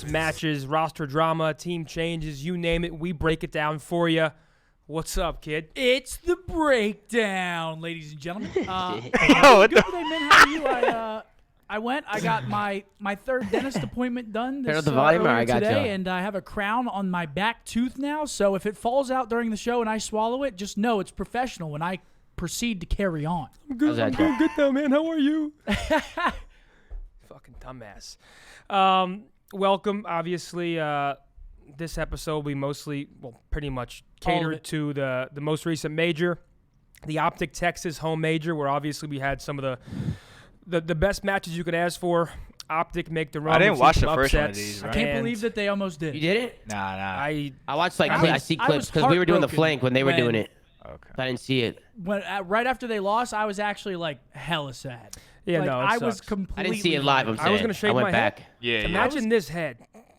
updates, matches, roster drama, team changes, you name it. We break it down for you. What's up, kid? It's the breakdown, ladies and gentlemen. What the? Good day, man. How are you? I got my third dentist appointment done this earlier today, and I have a crown on my back tooth now. So if it falls out during the show and I swallow it, just know it's professional when I proceed to carry on. I'm good. I'm doing good now, man. How are you? Fucking dumbass. Welcome. Obviously, this episode will be mostly, pretty much catered to the most recent major, the Optic Texas home major, where obviously we had some of the best matches you could ask for. Optic make the run. I didn't watch the upsets, first one of these. Right? I can't believe that they almost did. You did it? Nah. I watched I see clips because we were doing the flank when they were doing it. Okay. I didn't see it. When right after they lost, I was actually like hella sad. Yeah, like, no, I was was completely. I didn't see it live. I was gonna shave my back. head. Yeah. Imagine this head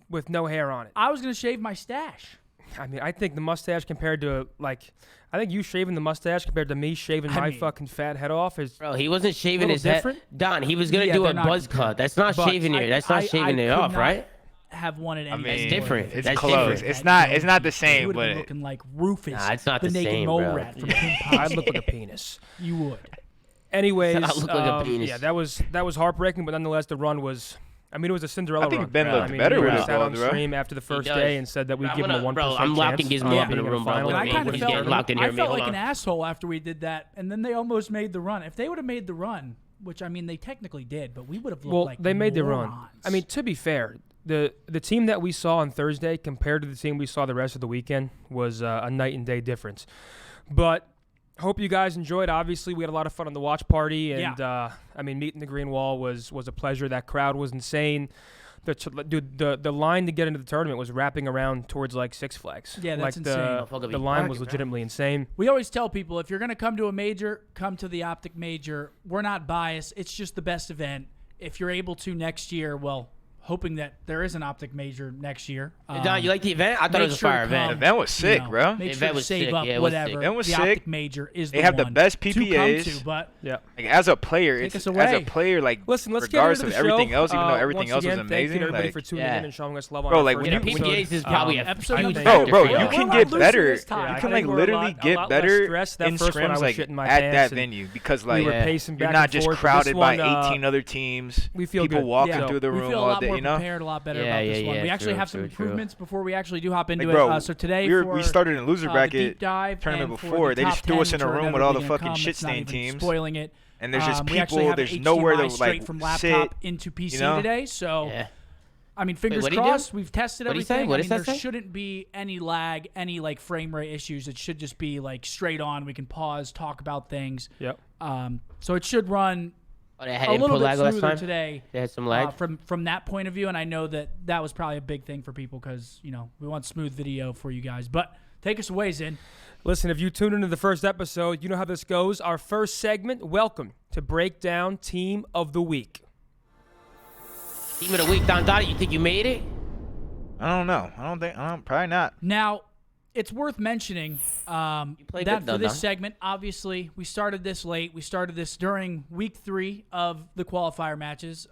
with no hair on it. I was gonna shave my stash. I mean, I think the mustache compared to I think you shaving the mustache compared to me shaving my fucking fat head off is. Bro, he wasn't shaving his different. head. Don, he was gonna do a buzz cut. That's not shaving it. That's not shaving it off, right? Have wanted any. It's different. It's That's close. different. It's not the same, you would but be looking like Rufus. Nah, it's not the the naked same, mole bro. rat from Kim Possible. I'd look like a penis. You would. Anyways, I look like a penis. yeah, that was heartbreaking, but nonetheless, the run was. I mean, it was a Cinderella I think run. Ben looked I mean, better we with were it, sat on bro. stream after the first day and said that we'd give him a 1% Bro, I'm locking chance Gizmo up of in the being room, final. bro. And I kind of He's felt, getting locked in I here. felt Hold like on. an asshole after we did that, and then they almost made the run. If they would have made the run, which I mean they technically did, but we would have looked like they made the morons. run. I mean, to be fair, the team that we saw on Thursday compared to the team we saw the rest of the weekend was a night and day difference. But hope you guys enjoyed. Obviously, we had a lot of fun on the watch party, and I mean, meeting the green wall was a pleasure. That crowd was insane. The line to get into the tournament was wrapping around towards like Six Flags. Yeah, that's insane. insane. The line was legitimately insane. We always tell people, if you're going to come to a major, come to the Optic Major. We're not biased. It's just the best event. If you're able to next year, well, hoping that there is an Optic Major next year. Don, you like the event? I thought it was a fire event. The event was sick, bro. Make The sure event to was save sick. up Yeah, it was whatever. sick. The event was the sick. Optic Major is They the have the one best to come PPAs. to, but Yeah. Like, as a player, Take us as away. a player, like Listen, let's get regardless into of the everything show. else, even though everything Once else was again, Thank you amazing. to everybody Like, for tuning in and showing us love on Bro, our like, first when you- episode. PPAs is probably a episode huge number factor. bro, for you y'all. can We're get a lot better. looser this time. You I can think like we're a literally lot get less better stressed. That in first one I scrims was like shitting my at pants that and venue because we like were pacing back you're not and just forth, but crowded this by one, 18 other teams. we feel people good. walking Yeah. through the we room feel a all lot day, more you know. prepared, a lot better Yeah, about this yeah, one. yeah, We actually true, have some true, true. improvements before we actually do hop into Like, bro, it. So today we started in loser the bracket deep dive tournament and for before. the They just top threw 10, us in a which are room with all the inevitably fucking gonna shit come. It's not stained even teams. Spoiling it. And there's just We actually people. have There's HDMI nowhere to straight like from sit. laptop into PC you know? today. So Yeah. I mean, fingers what'd he do? crossed. We've tested What'd he say? everything. What I does mean, that there say? shouldn't be any lag, any like frame rate issues. It should just be like straight on. We can pause, talk about things. Yep. So it should run Oh, they had a little input bit lag last smoother time? today. They had some lag? From that point of view, and I know that was probably a big thing for people because we want smooth video for you guys. But take us away, Zin. Listen, if you tuned into the first episode, you know how this goes. Our first segment, welcome to Breakdown Team of the Week. Team of the week, Don Dottie, you think you made it? I don't know. Probably not. Now, it's worth mentioning played that good, for though, this Don. segment, obviously, we started this late. We started this during week 3 of the qualifier matches.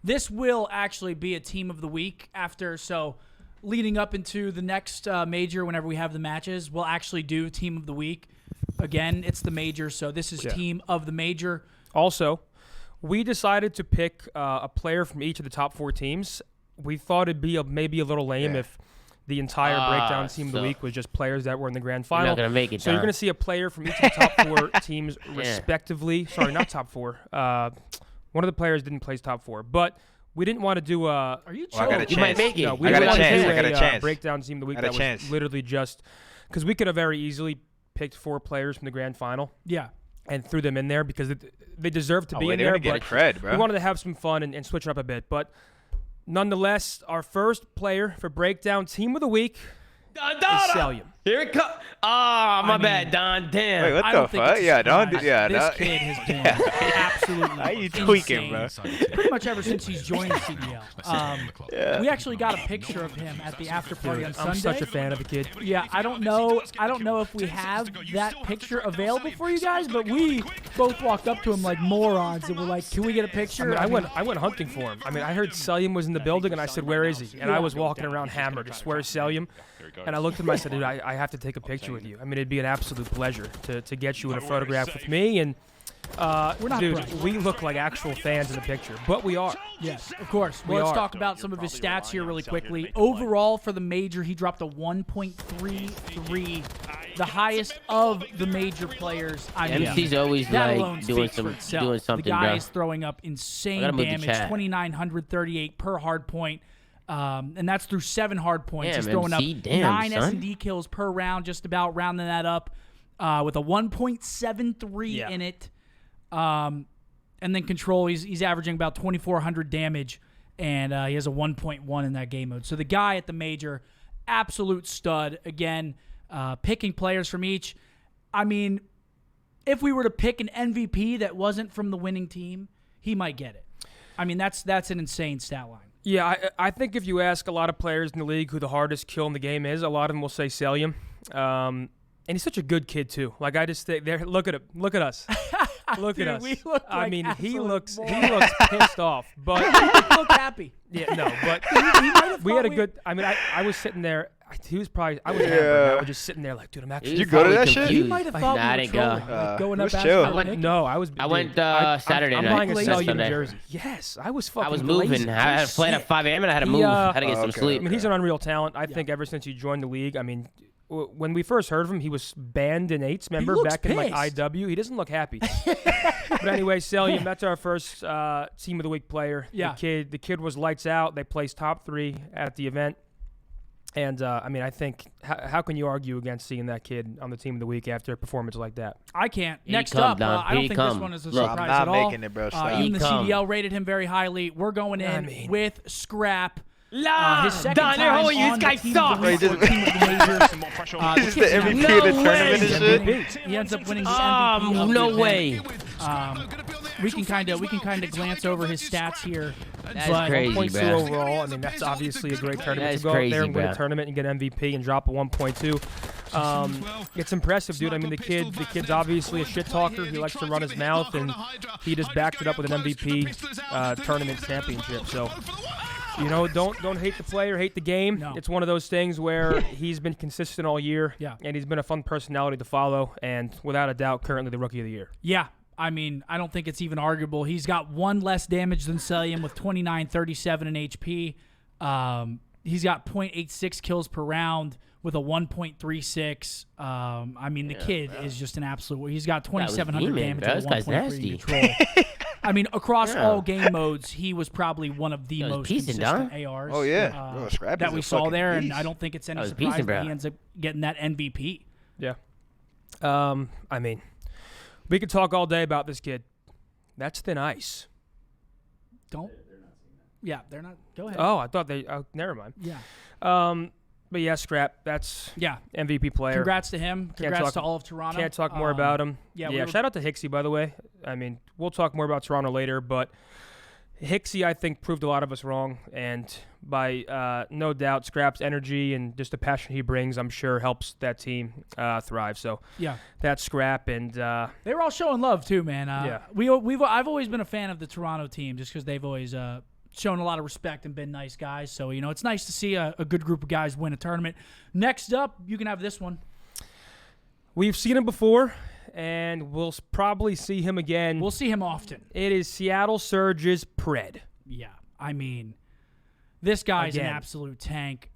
This will actually be a team of the week after, so leading up into the next major, whenever we have the matches, we'll actually do team of the week. Again, it's the major, so this is team of the major. Also, we decided to pick a player from each of the top 4 teams. We thought it'd be maybe a little lame if the entire Breakdown Team of the Week was just players that were in the grand final. You're not going to make it, So you're Don. going to see a player from each of the top 4 teams respectively. Sorry, not top 4. One of the players didn't place top 4, but we didn't want to do a. Are you Well, I got a joking? You might chance. make it. No, we I got didn't a want to chance. do I got a chance. Breakdown Team of the Week Got a that was chance. literally just because we could have very easily picked 4 players from the grand final Yeah. and threw them in there because they deserve to be in they're there. gonna get But cred, bro. we wanted to have some fun and switch it up a bit. But nonetheless, our first player for Breakdown Team of the Week is Salium. Here it comes. Oh, my bad, Don. Damn. Wait, what I the don't think fuck? it's a Yeah, don't. surprise. Yeah, This no. kid has been absolutely How you tweaking, insane. bro? Pretty much ever since he's joined CDL. Yeah. We actually got a picture of him at the after party on I'm Sunday. such a fan of the kid. Yeah, I don't know if we have that picture available for you guys, but we both walked up to him like morons and were like, "Can we get a picture?" I went hunting for him. I mean, I heard Selim was in the building, and I said, "Where is he?" And I was walking around hammered. Just where's Selim? And I looked at him. I said, "Dude, I have to take a picture with you. I mean, it'd be an absolute pleasure to get you in a photograph with me." And We're not dude, bright. we look like actual fans in the picture, but we are. Yes, of course. We Well, let's are. talk about some of his stats here really quickly. Overall, for the major, he dropped a 1.33, the highest of the major players. I mean, MC's always that alone like doing speaks for itself. doing something, The guy bro. is throwing up insane I gotta move the damage, chat. 2,938 per hard point. And that's through 7 hard points. Damn, He's throwing MC, up damn, 9 son. S&D kills per round, just about rounding that up, with a 1.73 Yeah. in it. And then control, he's averaging about 2,400 damage, and he has a 1.1 in that game mode. So the guy at the major, absolute stud. Again, picking players from each. I mean, if we were to pick an MVP that wasn't from the winning team, he might get it. I mean, that's an insane stat line. Yeah, I think if you ask a lot of players in the league who the hardest kill in the game is, a lot of them will say Selim. And he's such a good kid too. Like I just think, look at him, look at us, look Dude, at us. we look I like mean, he absolute looks morons. pissed off, but He looked happy. yeah, no, but He might have we had a thought good. I mean, I was sitting there. He was probably. I was Yeah. hammered. I was just sitting there like, dude, I'm actually. You go to that shit? He Confused. might have Nah, thought I we were didn't go. trolling, like going it up was asking chill. for I went. Nick. No, I was. I dude, went I'm Saturday night. buying a That's Selim Sunday. jersey. Yes, I was fucking. I was moving. blazing. I had a flight at 5 a.m. and I had to He, move. I had to get some okay. sleep. I mean, he's an unreal talent. I think ever since he joined the league, I mean, when we first heard of him, he was banned in 8s, remember, looks back in like pissed. IW. He doesn't look happy. But anyway, Selim, that's our first Team of the Week player. Yeah. The kid was lights out. They placed top 3 at the event. And, I mean, I think, how can you argue against seeing that kid on the Team of the Week after a performance like that? I can't. Here you Next come, up, Don. I Here don't you think this come. one is a Look, surprise I'm at not all. making it, bro. Stop. Even the Here you come. CDL rated him very highly. We're going in mean- with Scrap. La, His second Don, time how are you? This on guy the Team of the sucks. Week or Team of the Majors. He's just the kid's MVP No of the way. tournament and shit. MVP. He ends up winning the MVP. of the No event. way. We can kind of glance over his stats here. That's but crazy, 1.2 bro. overall. I mean, that's obviously a great tournament That's to go out there and crazy, win a bro. tournament and get MVP and drop a 1.2. It's impressive, dude. I mean, the kid's obviously a shit talker. He likes to run his mouth, and he just backed it up with an MVP tournament championship. So, you know, don't hate the player, hate the game. No. It's one of those things where he's been consistent all year, Yeah. and he's been a fun personality to follow, and without a doubt, currently the Rookie of the Year. Yeah, I mean, I don't think it's even arguable. He's got 1 less damage than Selim with 2937 in HP. He's got 0.86 kills per round with a 1.36. I mean, the kid is just an absolute. He's got 2,700 demon, damage bro. with This guy's 1.3 nasty. control. I mean, across Yeah. all game modes, he was probably one of the That was most decent, consistent Don. ARs. Oh, yeah. Bro, Scrap that is we a saw fucking there, and beast. I don't think it's any That was surprise decent, that bro. he ends up getting that MVP. Yeah. I mean, we could talk all day about this kid. That's thin ice. Don't. Yeah, they're not. Go ahead. Oh, I thought they. Oh, never mind. Yeah. But yeah, Scrap. That's Yeah. MVP player. Congrats to him. Congrats talk- to all of Toronto. Can't talk more about him. yeah, Yeah. we were- Shout out to Hicksy, by the way. I mean, we'll talk more about Toronto later, but Hicksy, I think, proved a lot of us wrong, and by no doubt, Scrap's energy and just the passion he brings, I'm sure, helps that team thrive. So Yeah. that's Scrap, and They were all showing love too, man. Yeah. I've always been a fan of the Toronto team just because they've always shown a lot of respect and been nice guys. So you know, it's nice to see a good group of guys win a tournament. Next up, you can have this one. we've seen him before, and we'll probably see him again. We'll see him often. It is Seattle Surge's Pred. Yeah, I mean, this guy's an Again. absolute tank.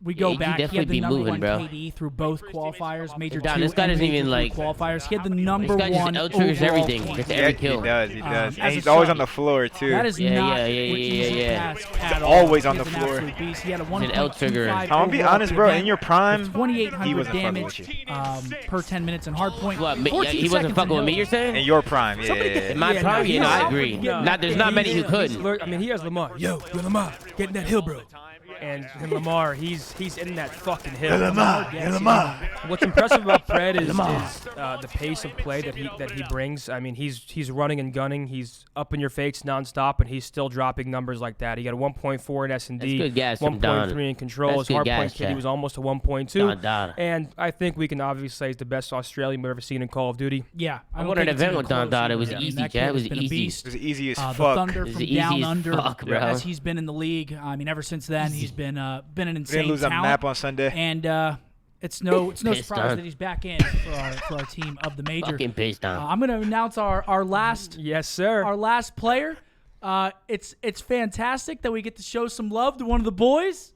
We go he back. He definitely had the be number moving, one bro. KD through both qualifiers, major Don, 2 this guy and doesn't major even, 3 like- qualifiers. He had the number This guy just one out-triggers overall everything. point. Gets Yeah, every he kill. does. He does. as And a he's always sub. on the floor, too. That is Yeah, not yeah, an easy yeah. task at all. Always on He's the an floor. absolute beast. He had a an L-trigger. 1.25 I'm going to be overall honest, bro. event In your prime, with he 2,800 wasn't fucking damage with you. per 10 minutes in hard point. What? 14 He wasn't seconds fucking in with me, hill. you're saying? in your prime, yeah. In my Yeah, prime, no, I he's- agree. no. There's not many who couldn't. I mean, he has Lamar. Yo, Lamar, get get in that hill, bro. And Lamar, he's in that fucking hill. Lamar. What's impressive about Fred is the pace of play that he brings. I mean, he's running and gunning. He's up in your face nonstop, and he's still dropping numbers like that. He got a 1.4 in S&D, 1.3 in control. His hardpoint kid, he was almost a 1.2. And I think we can obviously say he's the best Australian we've ever seen in Call of Duty. Yeah, I won an event with Don Dada. It was easy, Chad. It was easy. It was easy as fuck. The Thunder from down under, bro. as he's been in the league. I mean, ever since then, he's been an insane Didn't lose talent. a map on Sunday. And it's no surprise that he's back in for our team of the major. Fucking pissed on. I'm going to announce our last our last player. It's fantastic that we get to show some love to one of the boys.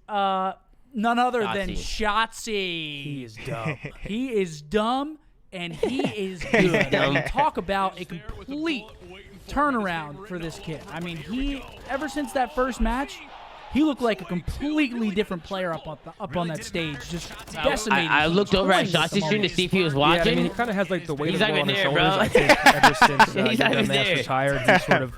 None other than Shotzzy. He is dumb. He is dumb, and he is good. I mean, talk about a complete turnaround for this kid. I mean, ever since that first match, he looked like a completely different player up on that stage, just decimating. I looked over at Shotzzy's stream to see if he was watching. Yeah, I mean, he kind of has like the weight of the world on his shoulders. Bro. I think ever since He's not even there. retired, he sort of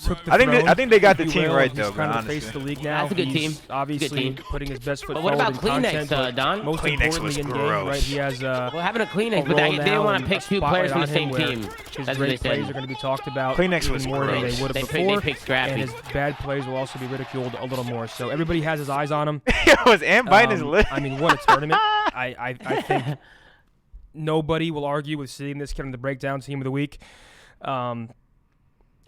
took the I think they got the team right He's though, trying bro. to face Honestly. the league now. That's a good He's team. obviously putting his best foot But what forward about in Kleenex, content, Don? Most Kleenex was importantly in gross. game, right? He has Well, having a Kleenex, but they didn't want to pick two players from the same team. His That's what they great plays are said. going to be talked about Kleenex even was more than gross. they would have They before, picked Scrappy. and his bad plays will also be ridiculed a little more. So everybody has his eyes on him. It was Ant biting his lip. I mean, what a tournament! I think nobody will argue with seeing this kid on the breakdown team of the week.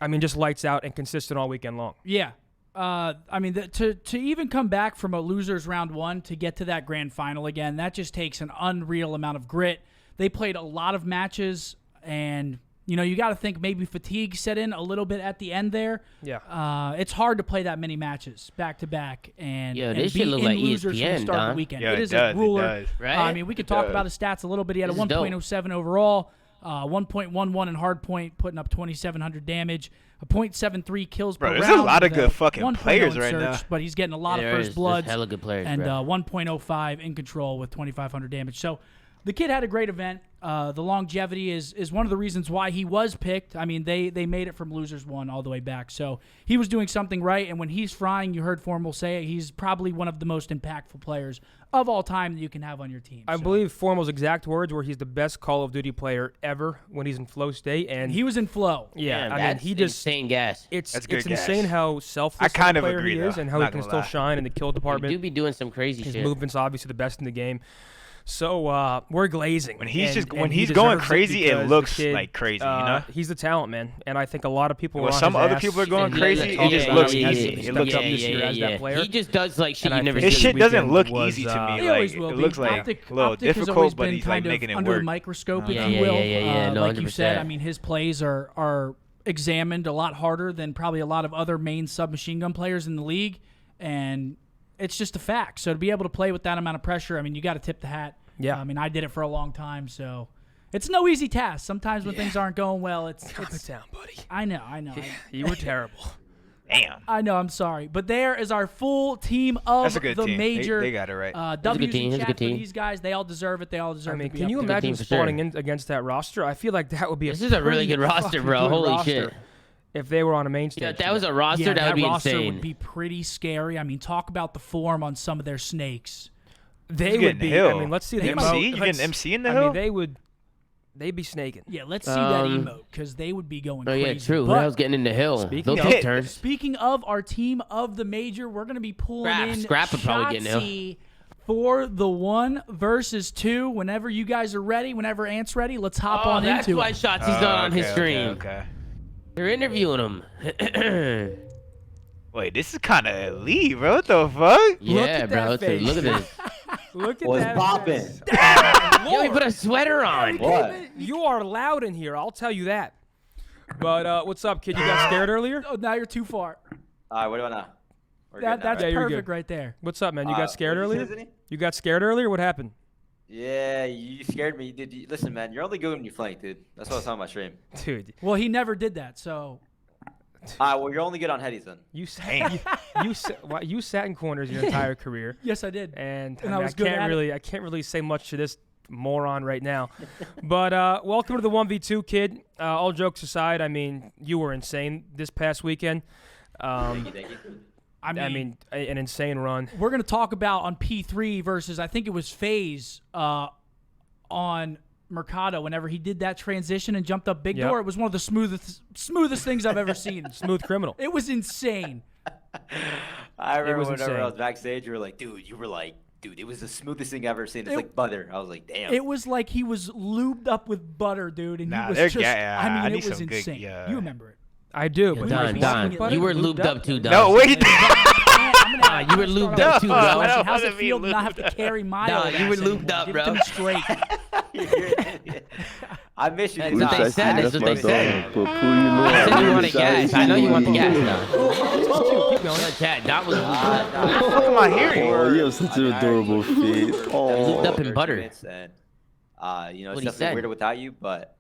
I mean, just lights out and consistent all weekend long. Yeah. I mean, to even come back from a loser's round one to get to that grand final again, that just takes an unreal amount of grit. They played a lot of matches, and you got to think maybe fatigue set in a little bit at the end there. Yeah. It's hard to play that many matches back to back and This be shit look in like losers from the ESPN, start of the Don. weekend. Yeah, it is does, a ruler. it does. Right? I mean, we could talk about his stats a little bit. He had a This is dope. 1.07 overall, 1.11 in hard point, putting up 2,700 damage, a 0.73 kills per Bro, round. there's a lot of with good fucking 1.0 players in right search, now. But he's getting a lot of first There's bloods. hella good players, And bro. 1.05 in control with 2,500 damage. So the kid had a great event. The longevity is one of the reasons why he was picked. I mean, they made it from losers one all the way back. So he was doing something right. And when he's frying, you heard Formal say it, he's probably one of the most impactful players of all time that you can have on your team. I So believe Formal's exact words were he's the best Call of Duty player ever when he's in flow state. And he was in flow. yeah, Damn, I mean, that's he just insane gas. it's That's good gas. insane how selfless I kind of a of player agree, he is though. and how he Not can gonna still lie. shine in the kill You department. do be doing some crazy His shit. movement's obviously the best in the game. So when glazing. When he's and when he he's going deserves it crazy, it because the looks kid, like crazy, you know. He's the talent, man, and I think a lot of people. When were on some his other ass people are going and crazy, talking it just about looks how he easy. hasn't It looks stepped up easy. this year as that player. He just does like shit And you I never think His seen. shit doesn't weekend look was, easy to me. He Like always will it be. looks like Optic, a little Optic has always difficult, but been he's like kind of making it under the work. microscope, if Yeah, you yeah, will. yeah, no, like you said, 100%. I mean, his plays are examined a lot harder than probably a lot of other main submachine gun players in the league, and it's just a fact. So to be able to play with that amount of pressure, I mean, you got to tip the hat. Yeah. I mean, I did it for a long time, so it's no easy task. Sometimes when things aren't going well, it's Calm it down, buddy. I know. You were terrible. Damn. I know. I'm sorry, but there is our full team of That's a good the team. major. They got it right. a good W's team. in That's a chat good for team. these guys. They all deserve it. They all deserve I mean, to be can up you there. imagine team for sure. spawning in against that roster? I feel like that would be This is a really pretty good roster, fucking bro. good Holy roster shit. If they were on a main stage. Yeah, if that was a roster, Yeah, that would be roster insane. would be pretty scary. I mean, talk about the form on some of their snakes. They He's would getting be. Hill. I mean, let's see the MC? emote. You getting Let's- MC in the I hill? mean, they'd be snaking. Yeah, let's see that emote because they would be going Oh crazy. yeah, true. Who But the hell's getting in the hill? Speaking They'll of- take turns. speaking of our team of the major, we're going to be pulling in Scrap would probably get Shotzzy for the 1 versus 2. Whenever you guys are ready, whenever Ant's ready, let's hop on that's into why it. Shotzzy's not on his stream. Okay. They're interviewing him. Wait, this is kind of elite, bro. What the fuck? Yeah, at bro. that Look face. at this. Look at What's that. poppin'? Yo, he put a sweater on. What? You are loud in here. I'll tell you that. But what's up, kid? You got scared earlier? Oh, now you're too far. All right, what do I know? We're good now, That's Yeah, you're perfect good. right there. What's up, man? You got scared what did you earlier? say, Zinni? You got scared earlier? What happened? Yeah, you scared me. Dude, listen, man, you're only good when you flank, dude. That's what I saw on my stream. Dude, Well, he never did that, so All right, well, you're only good on headies then. you sat in corners your entire career, yes, I did. and And I, I mean, was good at it. I can't really say much to this moron right now. But welcome to the 1v2, kid. All jokes aside, I mean, you were insane this past weekend. Thank you. I mean, an insane run. We're going to talk about on P3 versus, I think it was FaZe on Mercado. Whenever he did that transition and jumped up big door, it was one of the smoothest things I've ever seen. Smooth criminal. It was insane. I remember whenever insane. I was backstage, you were like, dude, it was the smoothest thing I've ever seen. It's like butter. I was like, damn. It was like he was lubed up with butter, dude, and Nah, he was they're just, I I mean, need it was some good- insane. yeah. You remember it. I do. Yeah, But Don, you were lubed up too, Don. No, wait. You were lubed up too, bro. I don't How's wanna it be feel to not have to lubed carry my Nah, old you were ass lubed anymore? up, Give bro. it to me straight. I miss you. That's dude. what they Nah, said. That's what they said. But Pooh, you know I said you want the gas. I know you want the gas Keep now. going. Chat, that was What the fuck am I hearing? Oh, you have such an adorable face. lubed Oh, up in butter. And, What it's he definitely said. weirder without you, but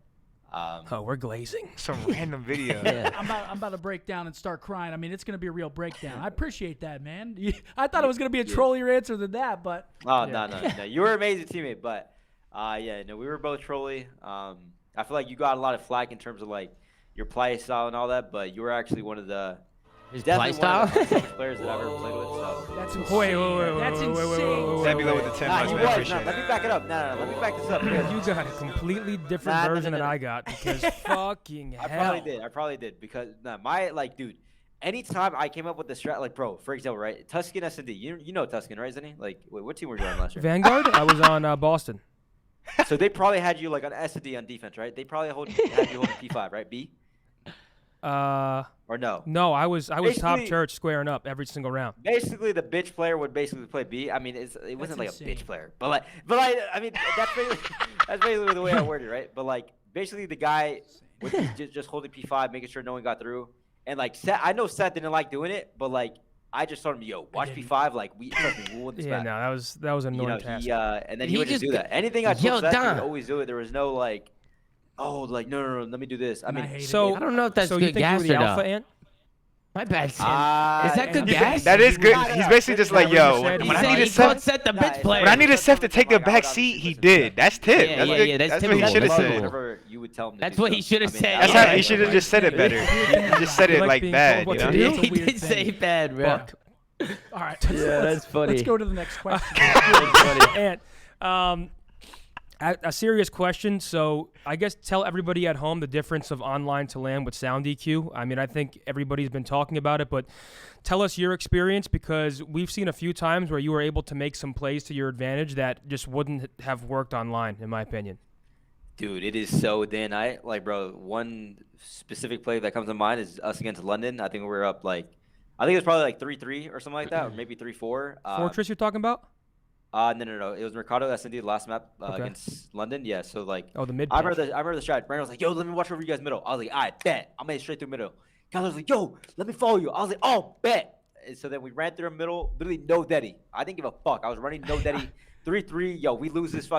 Oh, we're glazing. Some random video. Yeah. I'm about to break down and start crying. I mean, it's going to be a real breakdown. I appreciate that, man. I thought it was going to be a trollier answer than that, but no. You were an amazing teammate, but we were both trolly. I feel like you got a lot of flack in terms of like your play style and all that, but you were actually one of the His play definitely one of style? the toughest players that I've ever played with. So. that's insane. Wait. That's insane. Nebula with the 10 Nah, bucks, he man. was. Appreciate No, it. let me back it up. No, let me back this up. You got a completely different Nah, version no. than I got because fucking I hell. probably did because dude. Anytime I came up with the strat, like, bro, for example, right, Tuscan S&D, you know Tuscan, right, Zenny? Like, wait, what team were you on last year? Vanguard? I was on Boston. So they probably had you like on S&D on defense, right? They probably had you holding P5, right? B or no? No, I was top Basically- church squaring up every single round. Basically, the bitch player would basically play B. I mean, it wasn't like insane. a bitch player, but I mean, that's basically the way I worded it, right? But like, basically, the guy was just holding P5, making sure no one got through, and like, I know Seth didn't like doing it, but like, I just told him, yo, watch P5, like we will win this Yeah, match. no, that was an You know, annoying task. and then he He would just do just- that. Anything I Yo, told Seth, he Don. would always do it. There was no like, oh, like no, let me do this. I And I mean, hate it. So I don't know if that's so good you think gas you were or the alpha not. ant? My bad, Sam. Ah, Is that good and- gas? That is good. No, He's basically just like, yo, said when he I said needed he Seth, called Seth the Nah, bitch it's player. when I needed Seth to take the I would back obviously seat, he listen to that. did. That's Tip. Yeah, That's yeah, good. yeah, that's That's what he typical. should have That's said. typical. Whenever you would tell him to That's do what he stuff. should have I mean, said. That's Yeah. how he should have just said it better. He just said You it like like being bad, told what you to know? do? It's a He weird did say thing. bad, bro. Fuck. All right, Yeah, that's funny. Let's go to the next question. And a serious question. So I guess tell everybody at home the difference of online to LAN with sound EQ. I mean, I think everybody's been talking about it, but tell us your experience because we've seen a few times where you were able to make some plays to your advantage that just wouldn't have worked online, in my opinion. Dude, it is so day and night. Like, bro, one specific play that comes to mind is us against London. I think we were up I think it was probably like 3-3 or something like that, or maybe 3-4. Fortress you're talking about? No. It was Mercado S&D the last map Okay. against London. Yeah, so like, Oh, the mid. I remember the strat. Brandon was like, yo, let me watch over you guys middle. I was like, all right, bet. I'm heading straight through middle. Kyler was like, yo, let me follow you. I was like, oh, bet. And so then we ran through the middle, literally no daddy. I didn't give a fuck. I was running no daddy. 3-3. Yo, we lose this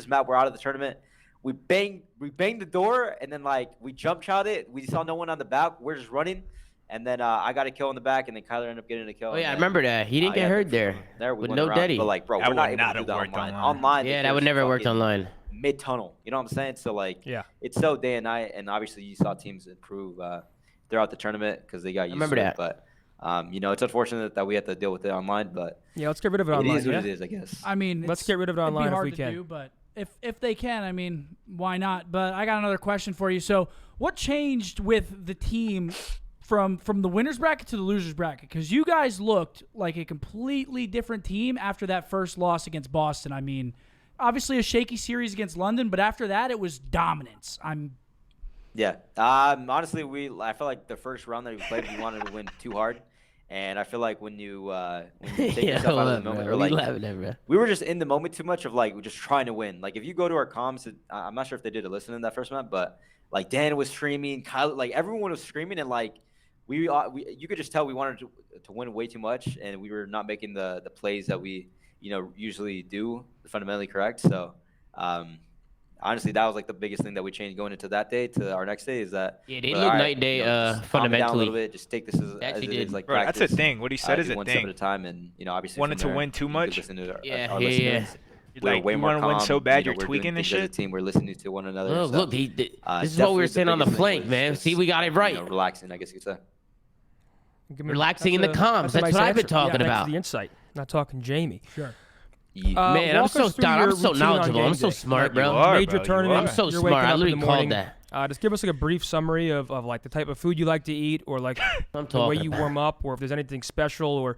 map. We're out of the tournament. We banged the door, and then like we jump shot it. We saw no one on the back. We're just running. And then I got a kill in the back, and then Kyler ended up getting a kill. Oh, and yeah, I then, remember that. He didn't get yeah, hurt there. There we With won no the round. daddy. But like, bro, That we're not would able not to do have that worked online. online. Online, Yeah, they that would just never worked fucking online. Mid-tunnel. You know what I'm saying? So like, Yeah. it's so day and night, and obviously you saw teams improve throughout the tournament because they got used remember to that. it. But it's unfortunate that we have to deal with it online. But Yeah, let's get rid of it it online. is what yeah? it is, I guess. I mean, Let's get rid of it it'd be online if hard we to can. do, but if they can, I mean, why not? But I got another question for you. So, what changed with the team from the winners bracket to the losers bracket? Because you guys looked like a completely different team after that first loss against Boston. I mean, obviously a shaky series against London, but after that it was dominance. Yeah. Honestly, I feel like the first round that we played, we wanted to win too hard. And I feel like when you take Yeah, yourself out of the bro. moment, We or like laughing at, bro. we were just in the moment too much of like just trying to win. Like if you go to our comms, I'm not sure if they did a listen in that first map, but like Dan was screaming, Kyle, like everyone was screaming, and like we you could just tell we wanted to win way too much, and we were not making the plays that we usually do fundamentally correct. So honestly, that was like the biggest thing that we changed going into that day to our next day is that Yeah, they we're look like, night and day, just calm it down a little fundamentally. bit, just take this as Actually it did. is, like Bro, that's practice. a thing. What he said is Do a one step at thing. a time, and obviously Wanted from to there, win too you can much? listen to our Yeah. listeners. We're Like, way you more want to win calm, so bad, you're we're doing tweaking this things as a shit? team. We're listening to one another. Look, so, look, this is what definitely we were the saying on the biggest thing flank, was man. just, See, we got it right. relaxing, I guess you could say. Relaxing in the comms. That's what I've been talking Thanks about. for the insight. Not talking Jamie. Sure. Man, I'm walk so us through I'm your so routine on knowledgeable. game I'm so day. smart, You bro. are, Major bro, you tournament. are. I'm so you're smart. waking I up in literally the called morning. that. Just give us like a brief summary of like the type of food you like to eat, or like I'm the way talking you about. warm up, or if there's anything special, or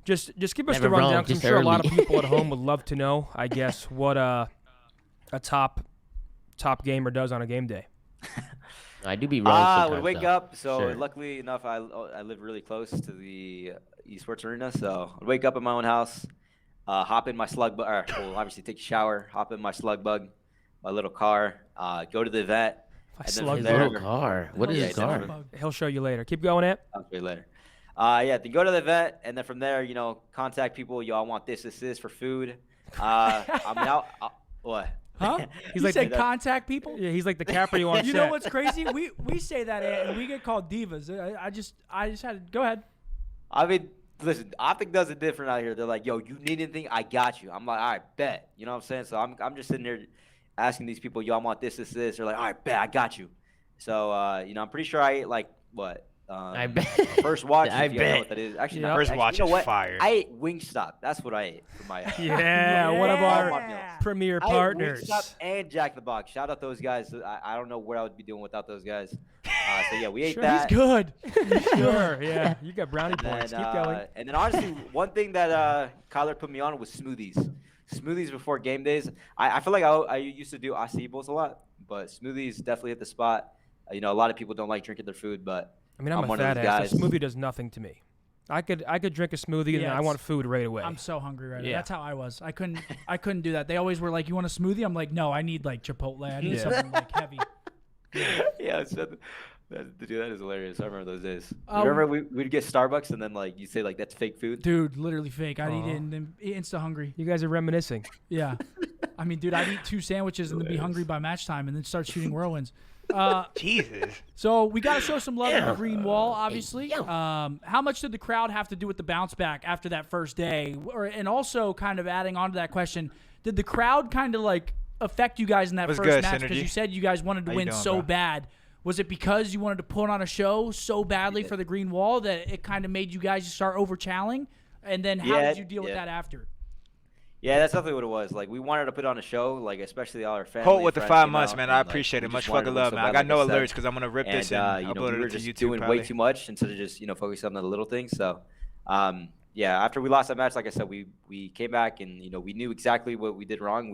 just give us Never the rundown. wrong, 'Cause I'm just sure a lot of early. people at home would love to know, I guess, what a top gamer does on a game day. I do be wrong I sometimes. would wake though. up. So Sure. luckily enough, I live really close to the esports arena. So I'd wake up in my own house, hop in my slug bug, or well, obviously take a shower, hop in my slug bug, my little car, go to the event. My And then slug from His there- little car. What is Yeah, his it's car? different. He'll show you later. Keep going, Ant. I'll show you later. Yeah, then go to the event, and then from there, contact people. Yo, I want this for food. I'm out. What? Huh? He's You like said the- contact people? Yeah, he's like the Capri on You set. know what's crazy? We say that and we get called divas. I just had to go ahead. I mean, listen, Optic does it different out here. They're like, yo, you need anything? I got you. I'm like, all right, bet. You know what I'm saying? So I'm just sitting there asking these people, yo, I want this. They're like, all right, bet, I got you. So, I'm pretty sure I ate like, what? I bet. First watch, I if you guys know bet. what that is. Actually, Yeah. not. First Actually, watch you know is what? fire. I ate Wingstop. That's what I ate for my Yeah, one of our Yeah. premier I ate partners. Wingstop and Jack in the Box. Shout out those guys. I don't know what I would be doing without those guys. So yeah, we ate Sure, that. He's good. Sure, yeah. You got brownie And points. then, Keep going. and then honestly, one thing that Kyler put me on was smoothies. Smoothies before game days. I feel like I used to do acibos a lot, but smoothies definitely hit the spot. A lot of people don't like drinking their food, but I mean, I'm a one of fat those ass. guys. A smoothie does nothing to me. I could drink a smoothie and Yeah, I want food right away. I'm so hungry right now. Yeah. That's how I was. I couldn't do that. They always were like, "You want a smoothie?" I'm like, "No, I need like Chipotle. I need Yeah. something like heavy." yeah, to do that is hilarious. I remember those days. Oh. Remember we'd get Starbucks and then like you say like that's fake food. Dude, literally fake. I'd eat Aw. it and then insta hungry. You guys are reminiscing. Yeah. I mean, dude, I'd eat 2 sandwiches and then be hungry by match time and then start shooting whirlwinds. Jesus. So we got to show some love to the green wall, obviously. How much did the crowd have to do with the bounce back after that first day? And also, kind of adding on to that question, did the crowd kind of like affect you guys in that What's first good, match? Because Synergy? you said you guys wanted to How you win doing, so bro? bad. Was it because you wanted to put on a show so badly for the green wall that it kind of made you guys start over-challenging? And then how Yeah, did you deal with yeah. that after? Yeah, that's definitely what it was. Like we wanted to put on a show, like especially all our family. Hold with the friends 5 came months, out, man. and, I like, appreciate we it. just Much wanted to fucking win love, so man. I bad, got like no said. alerts because I'm gonna rip this and And we upload were it to just YouTube. doing probably. way too much instead of just focus on the little things. So, yeah, after we lost that match, like I said, we came back and we knew exactly what we did wrong.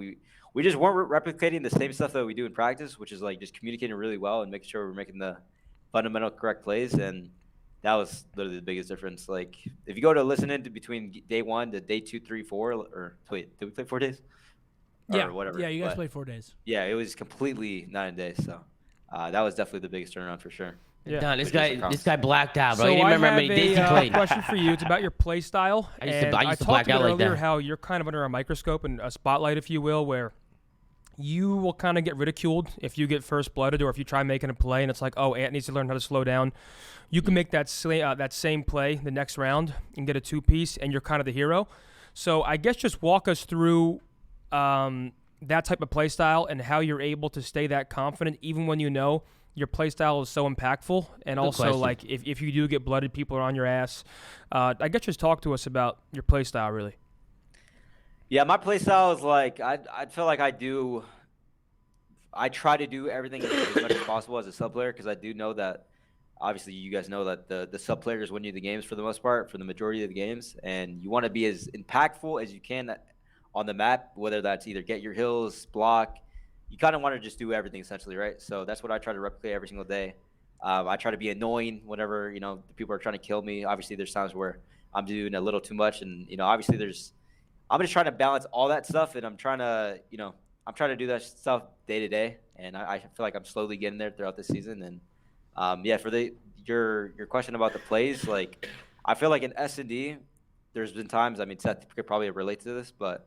We just weren't replicating the same stuff that we do in practice, which is like just communicating really well and making sure we're making the fundamental correct plays. And that was literally the biggest difference. Like if you go to listen into between day 1 to day 2, 3, 4, or wait, did we play 4 days? Yeah, Or whatever. yeah, you guys But, played 4 days. yeah, it was completely 9 days. So that was definitely the biggest turnaround for sure. Yeah. Nah, this Which is a guy promise. blacked out, bro. So You didn't I remember how have many days he a played. question for you. It's about your play style. I used to- And I used to talked black a bit out like earlier that. how you're kind of under a microscope and a spotlight, if you will, where you will kind of get ridiculed if you get first blooded or if you try making a play and it's like, oh, Ant needs to learn how to slow down. You can make that same play the next round and get a 2-piece, and you're kind of the hero. So I guess just walk us through that type of play style and how you're able to stay that confident even when you know your play style is so impactful. And also, question. like, if you do get blooded, people are on your ass. I guess just talk to us about your play style, really. Yeah, my play style is like I feel like I try to do everything as much as possible as a sub player because I do know that obviously you guys know that the sub players win you the games for the most part for the majority of the games, and you want to be as impactful as you can on the map, whether that's either get your hills, block. You kind of want to just do everything essentially, right? So that's what I try to replicate every single day. I try to be annoying whenever the people are trying to kill me. Obviously, there's times where I'm doing a little too much, and obviously I'm just trying to balance all that stuff, and I'm trying to do that stuff day to day, and I feel like I'm slowly getting there throughout the season. And yeah, for your question about the plays, like I feel like in S&D, there's been times. I mean, Seth could probably relate to this, but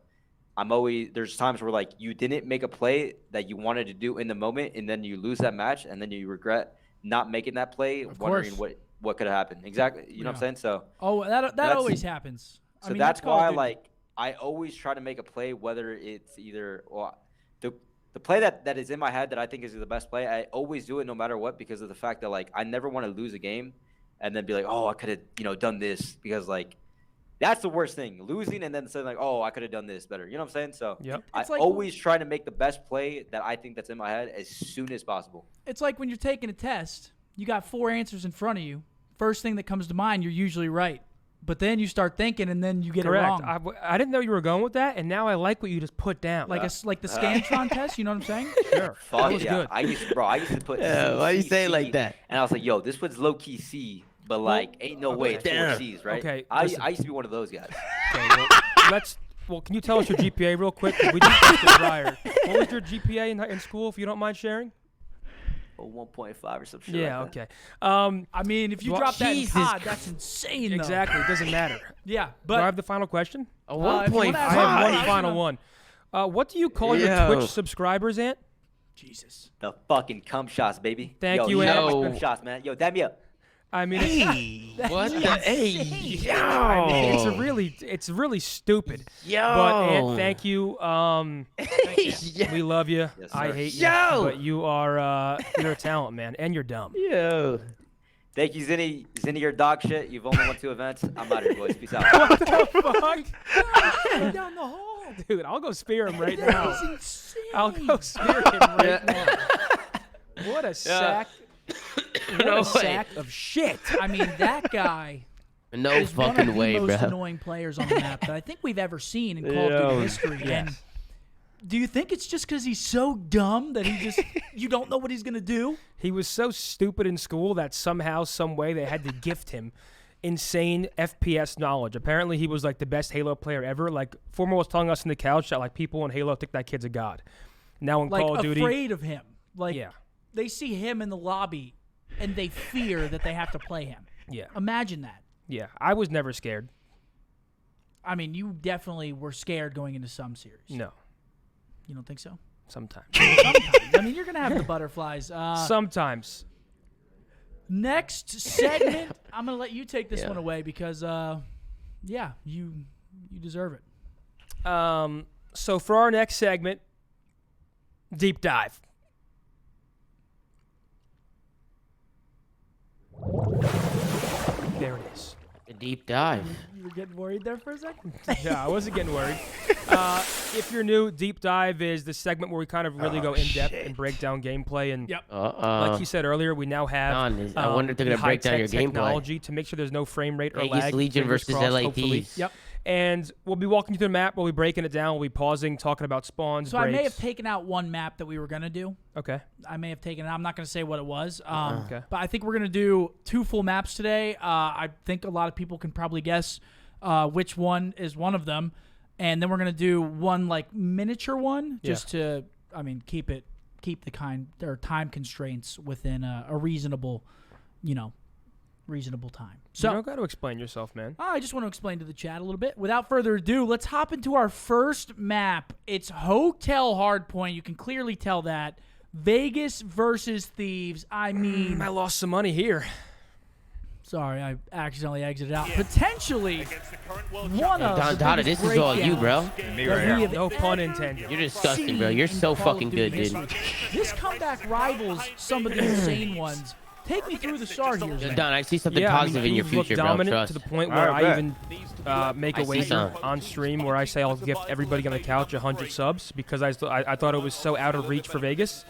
there's times where like you didn't make a play that you wanted to do in the moment, and then you lose that match, and then you regret not making that play, wondering what could have happened. Exactly, you know what I'm saying? So That always happens. So I mean, that's Call of why Duty. like I always try to make a play, whether it's either the play that is in my head that I think is the best play. I always do it no matter what because of the fact that like I never want to lose a game, and then be like, oh, I could have done this because like that's the worst thing, losing and then saying like, oh, I could have done this better. You know what I'm saying? So I always try to make the best play that I think that's in my head as soon as possible. It's like when you're taking a test, you got 4 answers in front of you. First thing that comes to mind, you're usually right. But then you start thinking, and then you get it wrong. I didn't know you were going with that, and now I like what you just put down. Like the Scantron test, you know what I'm saying? Sure. Fuck was yeah. good. I used to put why you say it like that? And I was like, yo, this one's low-key C, but like ain't no way it's 4 C's, right? Okay, I listen. used to be one of those guys. Okay, well, can you tell us your GPA real quick? We just got the dryer. What was your GPA in school, if you don't mind sharing? 1.5 or some shit. Yeah, like that. okay. I mean, if you drop that in COD, that's insane, though. Exactly. It doesn't matter. Yeah, Do I but have the final question? A if you wanna 1.5. ask I have one Fine. final one. What do you call your Yo. Twitch subscribers, Ant? Jesus. The fucking cum shots, baby. Thank yo, you, shout out Ant. my cum shots, man. Yo, dab me up. I mean, What the? Hey, I mean, yo. it's really stupid. Yo. But Ant, thank you. Yeah. We love you. Yes, I sir. hate you, Yo. but you are you're a talent, man, and you're dumb. Yo. Thank you, Zinni. Zinni, you're dog shit. You've only won 2 events. I'm out here, boys. Peace out. What the fuck? Down the hall. Dude, I'll go spear him right now. That's insane. I'll go spear him right now. What a sack. What No a way. sack of shit. I mean, that guy No is one fucking of the way, most bro. annoying players on the map that I think we've ever seen in Call of Yo. Duty history. And do you think it's just because he's so dumb that you don't know what he's going to do? He was so stupid in school that somehow, some way, they had to gift him insane FPS knowledge. Apparently, he was like the best Halo player ever. Like Former was telling us in the couch that like people in Halo think that kid's a god. Now in Like, Call of Duty, afraid of him. Like, yeah, they see him in the lobby, and they fear that they have to play him. yeah, Imagine that. yeah. I was never scared. I mean, you definitely were scared going into some series. No, You don't think so? sometimes. Sometimes. I mean, you're going to have the butterflies. Sometimes. Next segment, I'm going to let you take this Yeah. one away because, yeah, you deserve it. So for our next segment, deep dive. There it is. A deep dive. You were getting worried there for a second? Yeah, I wasn't getting worried. If you're new, deep dive is the segment where we kind of really go in depth and break down gameplay. And Yep. like you said earlier, we now have Don, I wonder if they're the gonna break down high-tech your gameplay. technology to make sure there's no frame rate or Vegas lag. Legion Fingers versus crossed, LA hopefully. Thieves. Yep. And we'll be walking you through the map. We'll be breaking it down. We'll be pausing, talking about spawns, So breaks. I may have taken out one map that we were going to do. Okay. I may have taken it. I'm not going to say what it was. Okay. But I think we're going to do 2 full maps today. I think a lot of people can probably guess which one is one of them. And then we're going to do one like miniature one just to, I mean, keep the time constraints within a reasonable, reasonable time. So You don't got to explain yourself, man. I just want to explain to the chat a little bit. Without further ado, let's hop into our first map. It's Hotel Hardpoint. You can clearly tell that. Vegas versus Thieves. I mean, I lost some money here. sorry, I accidentally exited out. Potentially one of the Don, biggest this is all you, bro. breakdowns Me that right we here. have No pun ever intended. You're disgusting, bro. seen You're in so Call of fucking Duty good, dude. history. This comeback rivals some of the insane ones. Take me through the start here. Zach. Don, I see something Yeah, positive in your Thieves look future, bro. dominant Trust. to the point All where right, I bet. even make I a see wager some. on stream where I say I'll gift everybody on the couch 100 subs because I thought it was so out of reach for Vegas.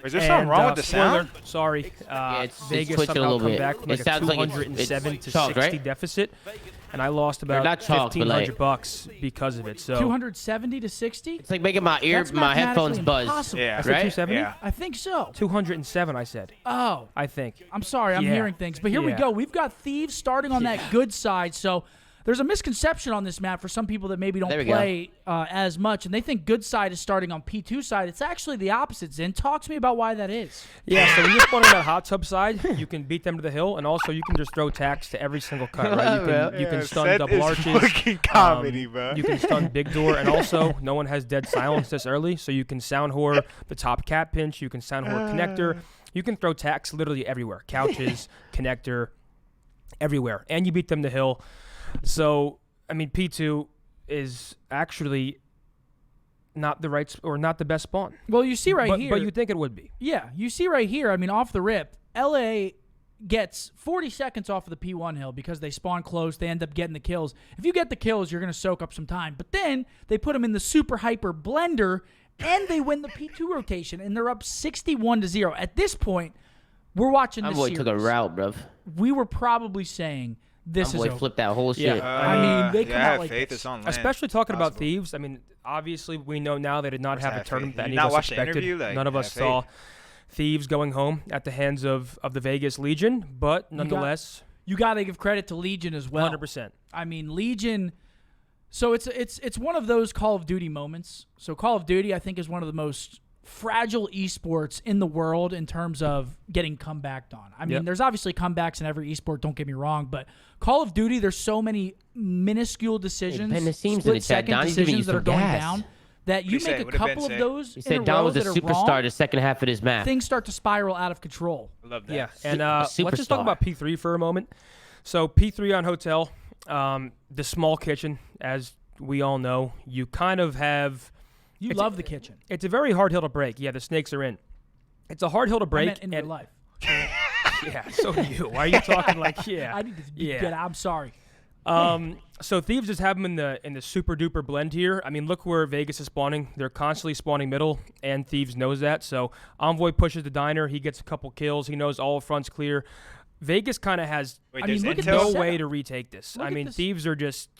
Is there something wrong with the spoiler, sound? Sorry, it's Vegas twitching a somehow little come bit. back from It like a sounds like it's 207 to chalk, 60 right? deficit, and I lost about not chalk, but like- $1,500 because of it. So 270 to 60? It's like making my That's my headphones mathematically buzz. impossible. Yeah. I said right? 270. Yeah. I think so. 207, I said. Oh, I think. I'm sorry. I'm Yeah. hearing things. But here we Yeah. go. We've got Thieves starting on that good side. So there's a misconception on this map for some people that maybe don't There we go. play as much, and they think good side is starting on P2 side. It's actually the opposite, Zin. Talk to me about why that is. Yeah, so when you're spawning that hot tub side, you can beat them to the hill, and also you can just throw tax to every single cut, right? You can stun Seth double is arches. fucking comedy, bro. You can stun big door, and also no one has dead silence this early, so you can sound whore the top cat pinch, you can sound whore connector, you can throw tax literally everywhere, couches, connector, everywhere, and you beat them to hill. So I mean, P2 is actually not the right or not the best spawn. Well, you see right here. But you think it would be. Yeah, you see right here. I mean, off the rip, LA gets 40 seconds off of the P1 hill because they spawn close. They end up getting the kills. If you get the kills, you're going to soak up some time. But then they put them in the super hyper blender, and they win the P2 rotation, and they're up 61-0. At this point, we're watching this series. Took a route, bruv. We were probably saying this is over. Flipped that whole shit. I mean, they come out like faith this. it's on land. Especially talking about Thieves. I mean, obviously, we know now they did not have a tournament that any of us expected. None of us saw Thieves going home at the hands of the Vegas Legion, but nonetheless, you got to give credit to Legion as well. 100%. I mean, Legion. So it's one of those Call of Duty moments. So Call of Duty, I think, is one of the most fragile esports in the world in terms of getting comebacked on. I mean, there's obviously comebacks in every esport. Don't get me wrong, but Call of Duty, there's so many minuscule decisions, split-second decisions that are going down. That you make a couple of those he said Don was a superstar the second half of this match. Things start to spiral out of control. I love that. Yeah, and let's just talk about P3 for a moment. So P3 on Hotel, the small kitchen, as we all know, you kind of have... You love the kitchen. It's a very hard hill to break. Yeah, the snakes are in. It's a hard hill to break. I meant in real life. Yeah, so do you. Why are you talking like, yeah. I need to get I'm sorry. So Thieves just have them in the super duper blend here. I mean, look where Vegas is spawning. They're constantly spawning middle, and Thieves knows that. So Envoy pushes the diner. He gets a couple kills. He knows all fronts clear. Vegas kind of has no way to retake this. I mean, Thieves are just...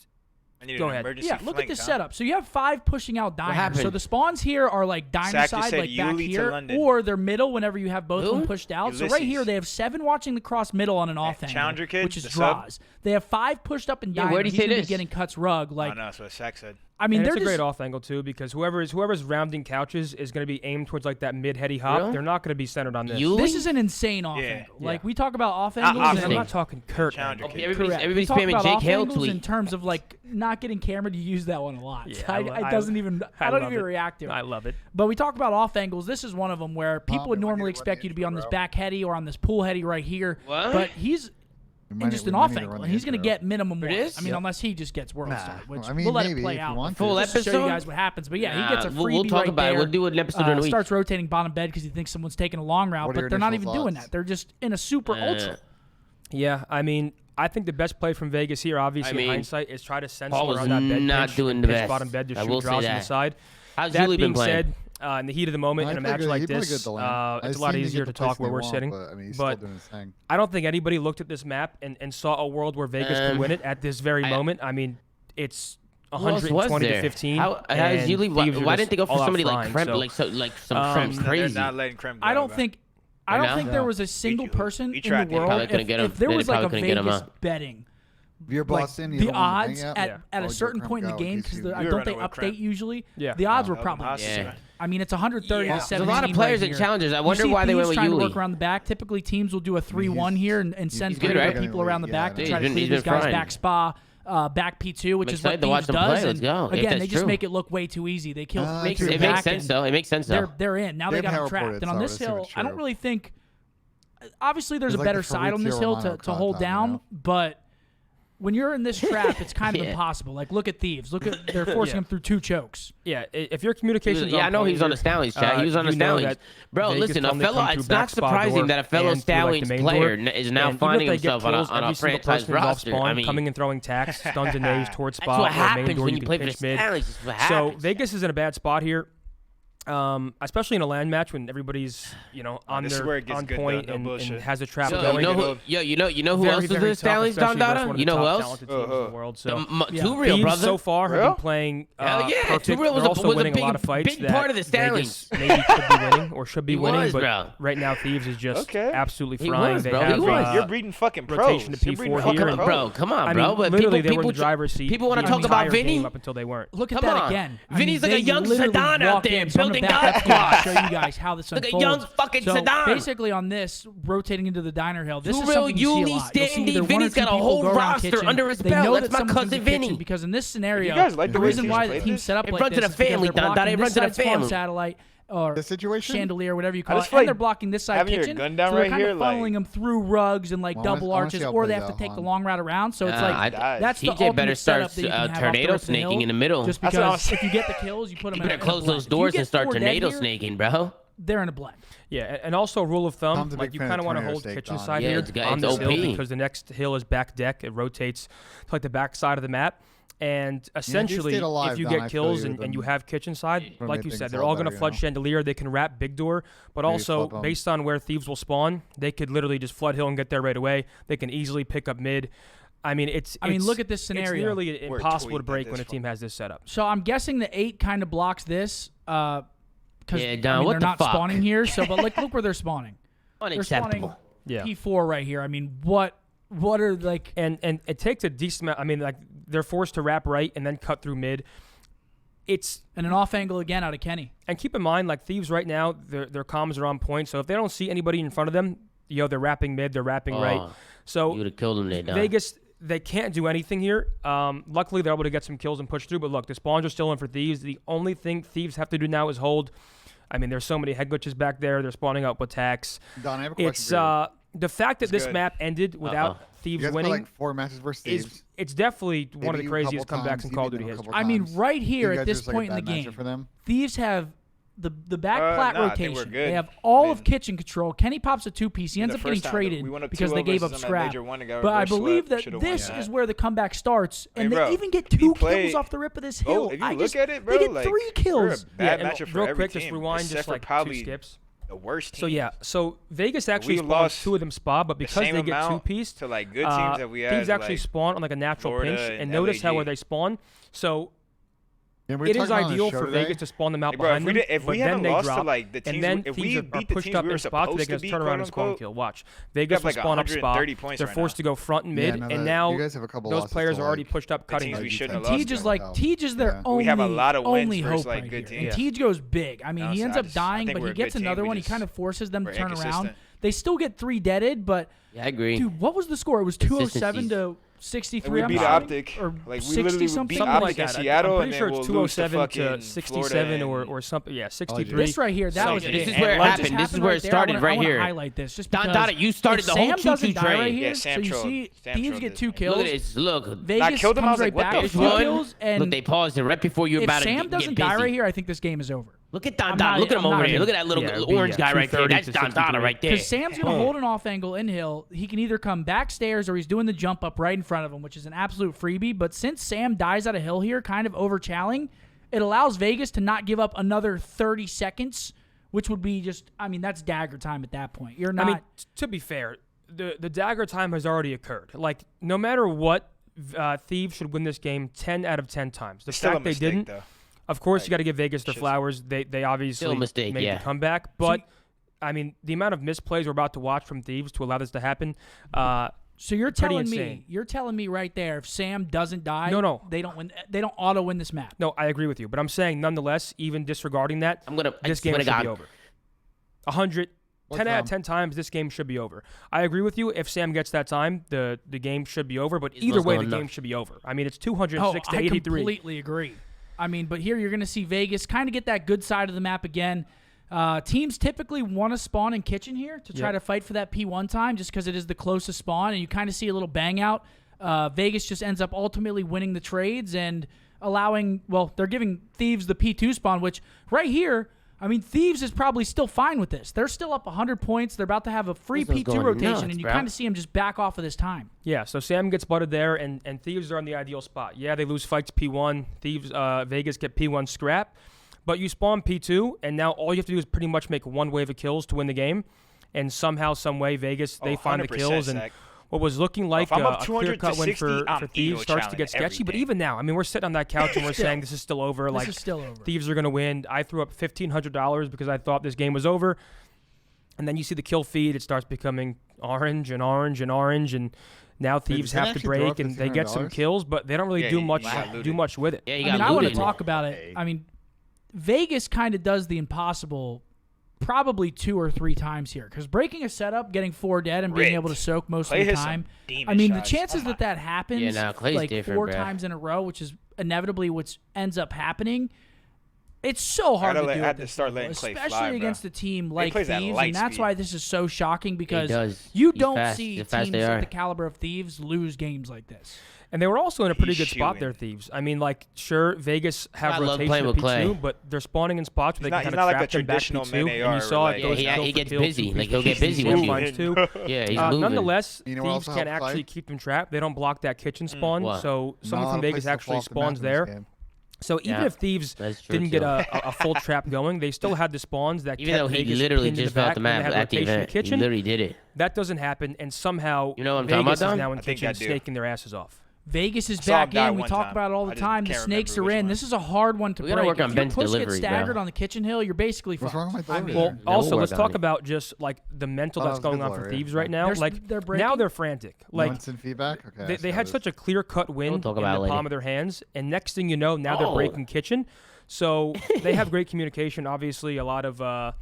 Go ahead. Yeah, look at this setup. So you have 5 pushing out diners. So the spawns here are like diner side, like back here, or they're middle whenever you have both of them pushed out. So right here, they have 7 watching the cross middle on an off angle, which is draws. They have 5 pushed up in diner. Where do you say this? Getting cuts rug. Like, oh, no, that's what Sack said. I mean, it's a great off angle too, because whoever's rounding couches is going to be aimed towards like that mid heady hop. Really? They're not going to be centered on this. This is an insane off angle. Like we talk about off angles, and I'm not talking Kurt. Everybody's spamming Jake Hale tweet in terms of like not getting camera. You use that one a lot. Yeah, I don't even react to it. I love it. But we talk about off angles. This is one of them where people would normally expect you to be on this back heady or on this pool heady right here. What? But he's in just an off angle, and he's going to get minimum 1. I mean, unless he just gets world star, which we'll let it play out. Full episode, show you guys what happens. But yeah, he gets a freebie we'll talk about there. We'll do an episode in a week. Starts rotating bottom bed because he thinks someone's taking a long route, but they're not even doing that. They're just in a super ultra. Yeah, I mean, I think the best play from Vegas here, obviously in hindsight, is try to send Paul someone around that bed not pitch, doing the best. Bottom bed to shoot draws on the side. How's that Julie being been playing? said, in the heat of the moment, in a match like this, it's a lot easier to talk where we're sitting. But I don't think anybody looked at this map and saw a world where Vegas could win it at this very moment. I mean, it's 120 to 15. Why didn't they go for somebody like Kremp, like some Kremp's crazy? They're not letting Kremp go. I don't think there was a single person in the world. If there was like a Vegas betting. Your boss in the odds at a certain point in the game, because don't they update usually? Yeah. The odds were probably I mean, it's 130 to 17. There's a lot of players and challengers. I wonder why they went with trying Yuli. to work around the back. Typically, teams will do a 3-1 here and send 3 people around the back to try to clear these guys back spa. Back P2, which is what Thieves does. And again, they just make it look way too easy. They kill. It makes sense though. It makes sense though. They're in now. They got them trapped. And on this hill, I don't really think. Obviously, there's a better side on this hill to hold down, but. When you're in this trap, it's kind of impossible. Like, look at Thieves. They're forcing him through 2 chokes. Yeah, if your communication's I know he was on the Stallions chat. He was on the Stallions. Bro, listen, it's not surprising that a fellow Stallions player is now finding himself on a franchise roster. I mean, coming and throwing tacks, stuns and nays towards spot. That's what happens when you play for the Stallions. So Vegas is in a bad spot here. Especially in a land match when everybody's on point and has a trap going. You know who else is the Stallions, Don Dada? You know who else? Too Real, brother. So far have been playing perfect. Too Real was a big part of the Stallions. Maybe could be winning or should be winning, but right now Thieves is just absolutely frying. You're breeding fucking pros. Rotation to P4 here, bro. Come on, bro. But literally, they were in the driver's seat. People want to talk about Vinny up until they weren't. Look at that again. Vinny's like a young Sedan out there building God squad. Show you guys how this unfolds. Look at young fucking Sedan. Basically, on this rotating into the diner hill, this is Real something you see a lot. Standing. Vinny's got a whole roster under his belt. That's my cousin Vinny. Because in this scenario, the reason why the team set up like this is because they're blocking this side spawn satellite or the situation? Chandelier, whatever you call it, and they're blocking this side kitchen. So they're kind of funneling them through rugs and like double arches, or they have to take the long route around. So it's like that's the ultimate setup that you can have tornado snaking in the middle. Just because if you get the kills, you put them. You better close those doors and start tornado snaking, bro. they're in a blend. Yeah, and also rule of thumb, like you kind of want to hold kitchen side here on this hill because the next hill is back deck. It rotates to like the back side of the map. And essentially, if you get kills and you have kitchen side, like you said, they're all going to flood chandelier. They can wrap big door, but also based on where Thieves will spawn, they could literally just flood hill and get there right away. They can easily pick up mid. I mean, look at this scenario. It's nearly impossible to break when a team has this setup. So I'm guessing the 8 kind of blocks this because they're not spawning here. So, but look where they're spawning. Unacceptable. They're spawning P4 right here. I mean, what are like? And it takes a decent amount. I mean, like they're forced to wrap right and then cut through mid. It's and an off angle again out of Kenny. And keep in mind, like Thieves right now, their comms are on point. So if they don't see anybody in front of them, they're wrapping mid, they're wrapping right. So you would have killed them. They Vegas, they can't do anything here. Luckily, they're able to get some kills and push through. But look, the spawns are still in for Thieves. The only thing Thieves have to do now is hold. I mean, there's so many head glitches back there. They're spawning up attacks. Don, I have a question for you. The fact that this map ended without Thieves winning, like 4 matches versus Thieves. It's definitely one of the craziest comebacks in Call of Duty history. I mean, right here at this point in the game, Thieves have the back plat rotation. They have all of kitchen control. Kenny pops a 2-piece. He ends up getting traded because they gave up scrap. But I believe that this is where the comeback starts, and they even get 2 kills off the rip of this hill. If you look at it, bro, they get 3 kills. Real quick, just rewind just like 2 skips. The worst team. So Vegas actually spawned 2 of them spa, but because they get 2-piece to like good teams that we had, Thieves actually spawn on like a natural pinch, and notice how where they spawn. So it is ideal for Vegas to spawn them out behind them, but then they drop, and then Thieves are pushed up in spots. They can turn around and spawn kill. Watch, Vegas will spawn up spot. They're forced to go front and mid, and now those players are already pushed up cutting. Tej is their only hope right here. And Tej goes big. I mean, he ends up dying, but he gets another one. He kind of forces them to turn around. They still get 3 deaded, but I agree. Dude, what was the score? It was 207 to 63. We beat Optic, or like 60 something like that. Seattle, I'm pretty sure it's 207 to 67 or something. Yeah, 63. This right here, that was this is where it happened. This is where it started right here. I highlight this just because Don, you started the whole choo-choo train. Right here, so you see Thieves get 2 kills. Look at this. Look, Vegas comes right back with 2 kills, and look, they paused it right before you were about to get busy. If Sam doesn't die right here, I think this game is over. Look at Don. Look at him over here. Look at that little orange guy right there. That's Don right there. Because Sam's going to hold an off angle in hill. He can either come backstairs or he's doing the jump up right in front of him, which is an absolute freebie. But since Sam dies out of hill here, kind of over-challing, it allows Vegas to not give up another 30 seconds, which would be just, I mean, that's dagger time at that point. You're not. I mean, to be fair, the dagger time has already occurred. Like, no matter what, Thieves should win this game 10 out of 10 times. The fact they didn't. Of course, you got to give Vegas their flowers. They obviously made the comeback. But, I mean, the amount of misplays we're about to watch from Thieves to allow this to happen, so you're telling me right there, if Sam doesn't die, they don't win. They don't auto win this map. No, I agree with you. But I'm saying, nonetheless, even disregarding that, this game should be over. 10 out of 10 times, this game should be over. I agree with you. If Sam gets that time, the game should be over. But either way, the game should be over. I mean, it's 206 to 83. I completely agree. I mean, but here you're going to see Vegas kind of get that good side of the map again. Teams typically want to spawn in kitchen here to try to fight for that P1 time just because it is the closest spawn, and you kind of see a little bang out. Vegas just ends up ultimately winning the trades and allowing, well, they're giving Thieves the P2 spawn, which right here, I mean, Thieves is probably still fine with this. They're still up 100 points. They're about to have a free P2 rotation, and you kind of see him just back off of this time. Yeah, so Sam gets butted there, and Thieves are on the ideal spot. Yeah, they lose fights P1. Thieves, Vegas get P1 scrap. But you spawn P2, and now all you have to do is pretty much make one wave of kills to win the game. And somehow, some way, Vegas, they find the kills. And what was looking like a clear-cut win for Thieves starts to get sketchy. But even now, I mean, we're sitting on that couch and we're saying this is still over. This is still over. Thieves are going to win. I threw up $1,500 because I thought this game was over. And then you see the kill feed. It starts becoming orange and orange and orange. And now Thieves have to break, and they get some kills, but they don't really do much with it. Yeah, I want to talk about it. I mean, Vegas kind of does the impossible probably 2 or 3 times here, because breaking a setup, getting 4 dead, and being able to soak most of the time. I mean, the chances that happens like 4 times in a row, which is inevitably what ends up happening, it's so hard to do at this level, especially against a team like Thieves, and that's why this is so shocking, because you don't see teams at the caliber of Thieves lose games like this. And they were also in a pretty good spot there, Thieves. I mean, like, sure, Vegas have rotation of P2, but they're spawning in spots where they can kind of trap them back P2. And you saw it. He gets busy. Like, he'll get busy with you. Too. Yeah, he's moving. Nonetheless, Thieves can't actually keep them trapped. They don't block that kitchen spawn. So someone from Vegas actually spawns there. So even if Thieves didn't get a full trap going, they still had the spawns that even though he literally just felt the map at the event. He literally did it. That doesn't happen, and somehow Vegas is now in kitchen snaking their asses off. Vegas is back in. We talk about it all the time. The snakes are in. This is a hard one to break. Work on bench if your push delivery, gets staggered on the kitchen hill, you're basically fucked. Well, also, let's talk about just like the mental that's going on for Thieves right now. Now they're frantic. Like instant feedback. Okay, they had such a clear-cut win in the palm of their hands, and next thing you know, now they're breaking kitchen. So they have great communication. Obviously, a lot of.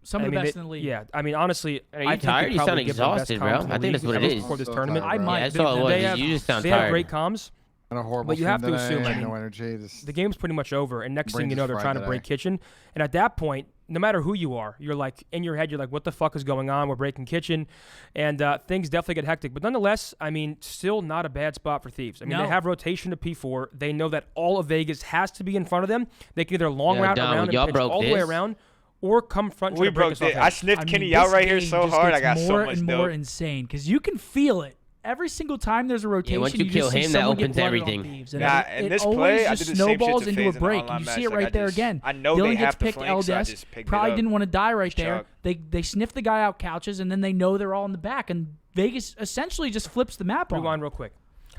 Some of the best in the league. Yeah, I mean, honestly, are you tired? You sound exhausted, bro. I think that's what it is. For this tournament, I might. That's all it was. You just sound tired. They have great comms. But you have to assume, I mean, no energy, the game's pretty much over, and next thing you know, they're trying to break kitchen. And at that point, no matter who you are, you're like, in your head, you're like, what the fuck is going on? We're breaking kitchen. And things definitely get hectic. But nonetheless, I mean, still not a bad spot for Thieves. I mean, they have rotation to P4. They know that all of Vegas has to be in front of them. They can either long route around and pitch all the way around, or come front. We broke it. I sniffed Kenny out right here so hard. I got so much more insane because you can feel it. Every single time there's a rotation, once you kill him, that opens everything. In this play, I did the same shit to FaZe into a break. You see it right there again. I know Dylan they have gets picked. LDS probably didn't want to die right there. They sniff the guy out couches, and then they know they're all in the back, and Vegas essentially just flips the map on. Rewind real quick.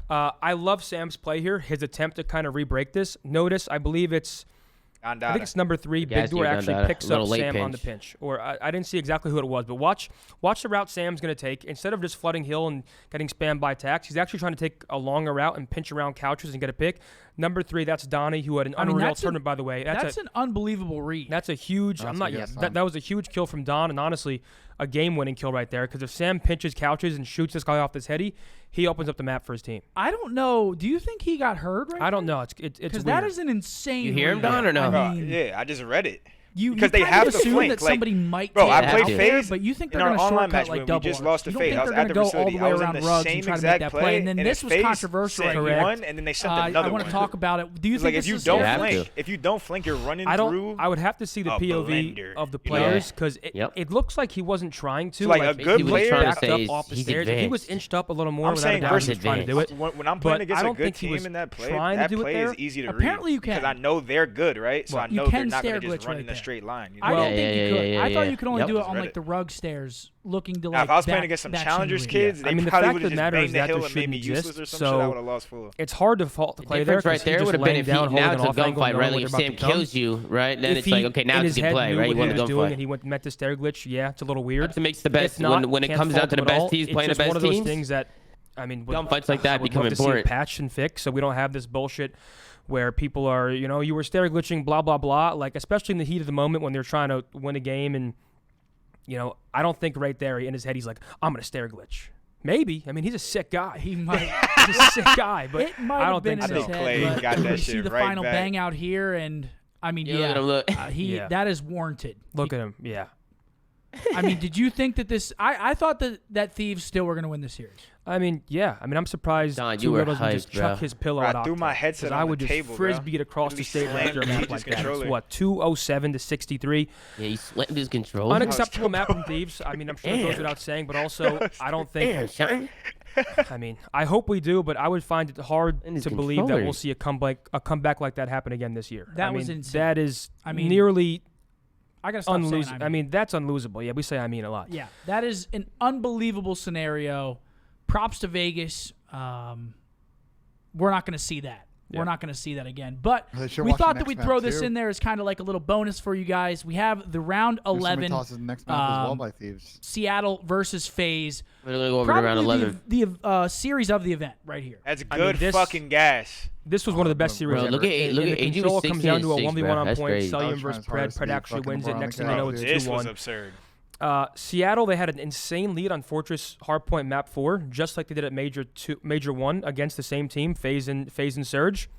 I love Sam's play here. His attempt to kind of re-break this. Notice, I believe it's. I think it's number 3. Big Door actually picks up Sam on the pinch. Or I didn't see exactly who it was, but watch the route Sam's going to take. Instead of just flooding hill and getting spammed by attacks, he's actually trying to take a longer route and pinch around couches and get a pick. Number 3, that's Donnie, who had an unreal tournament, by the way. That's an unbelievable read. That's a huge. That was a huge kill from Don, and honestly, a game-winning kill right there. Because if Sam pinches couches and shoots this guy off his heady, he opens up the map for his team. I don't know. Do you think he got hurt? I don't know. It's because that is an insane. You hear him, Don, or no? I mean, yeah, I just read it. Because they have to assume flank. that somebody might. Bro, I played FaZe, but you think they're going to shortcut like double? We just lost to FaZe. I was at the go facility. all the way around rugs and try to make that play. And then this was controversial. Correct. And then they sent another one. I want to talk about it. Do you think if you don't flank, you're running through. I would have to see the POV of the players because it looks like he wasn't trying to. Like a good player backed up off the stairs. If he was inched up a little more, without a doubt, he was trying to do it. When I'm playing against a good team in that play, that play is easy to read. Apparently you can. Because I know they're good, right? So I know they're not going to just run in a straight line. I don't think you could. I thought you could only do it on like the rug stairs, looking to like. If I was playing against some challengers kids, they probably would have just banged the hill and made me useless or some shit. I would have lost full. It's hard to fault the play there. Right there would have been if now it's a gunfight, right? If Sam kills you, right? Then it's like, okay, now it's a good play, right? You want the gunfight. And he met the stair glitch. Yeah, it's a little weird. That makes the best when it comes out to the best teams playing the best teams. It's one of those things that, I mean, gunfights like that become important. Patched and fixed, so we don't have this bullshit where people are, you were stair glitching, blah blah blah. Like especially in the heat of the moment when they're trying to win a game and. I don't think right there in his head he's like, I'm going to stair glitch. Maybe. I mean, he's a sick guy. He might. He's a sick guy, but I don't think so. I think Clay got that shit see the right final back. bang out here, and I mean, that is warranted. Look at him. Yeah. I mean, did you think that this? I thought that Thieves still were going to win the series. I mean, yeah. I mean, I'm surprised Don, Two Riddles would just chuck his pillow out. I threw my headset on I would the just table, frisbee it across the stage after a map like that. It's what, 207 to 63? Yeah, he slammed his controller. Unacceptable map from Thieves. I mean, I'm sure it goes without saying, but also I don't think. I mean, I hope we do, but I would find it hard to believe that we'll see a comeback like that happen again this year. That was insane. That is nearly. I gotta stop saying I mean, that's unlosable. Yeah, we say I mean a lot. Yeah, that is an unbelievable scenario. Props to Vegas. We're not going to see that. Yeah. We're not going to see that again. But we thought that we'd throw this in there as kind of like a little bonus for you guys. We have the round 11. Next map as well by Thieves. Seattle versus FaZe. Literally go over to round 11. The series of the event right here. That's good fucking gas. This was one of the best series ever. Look at AG control comes down to a 1v1 on point. Cellium versus Pred. Pred actually wins it. Next thing you know, it's 2-1. This was absurd. Seattle, they had an insane lead on Fortress Hardpoint Map 4, just like they did at Major 1 against the same team, FaZe and Surge.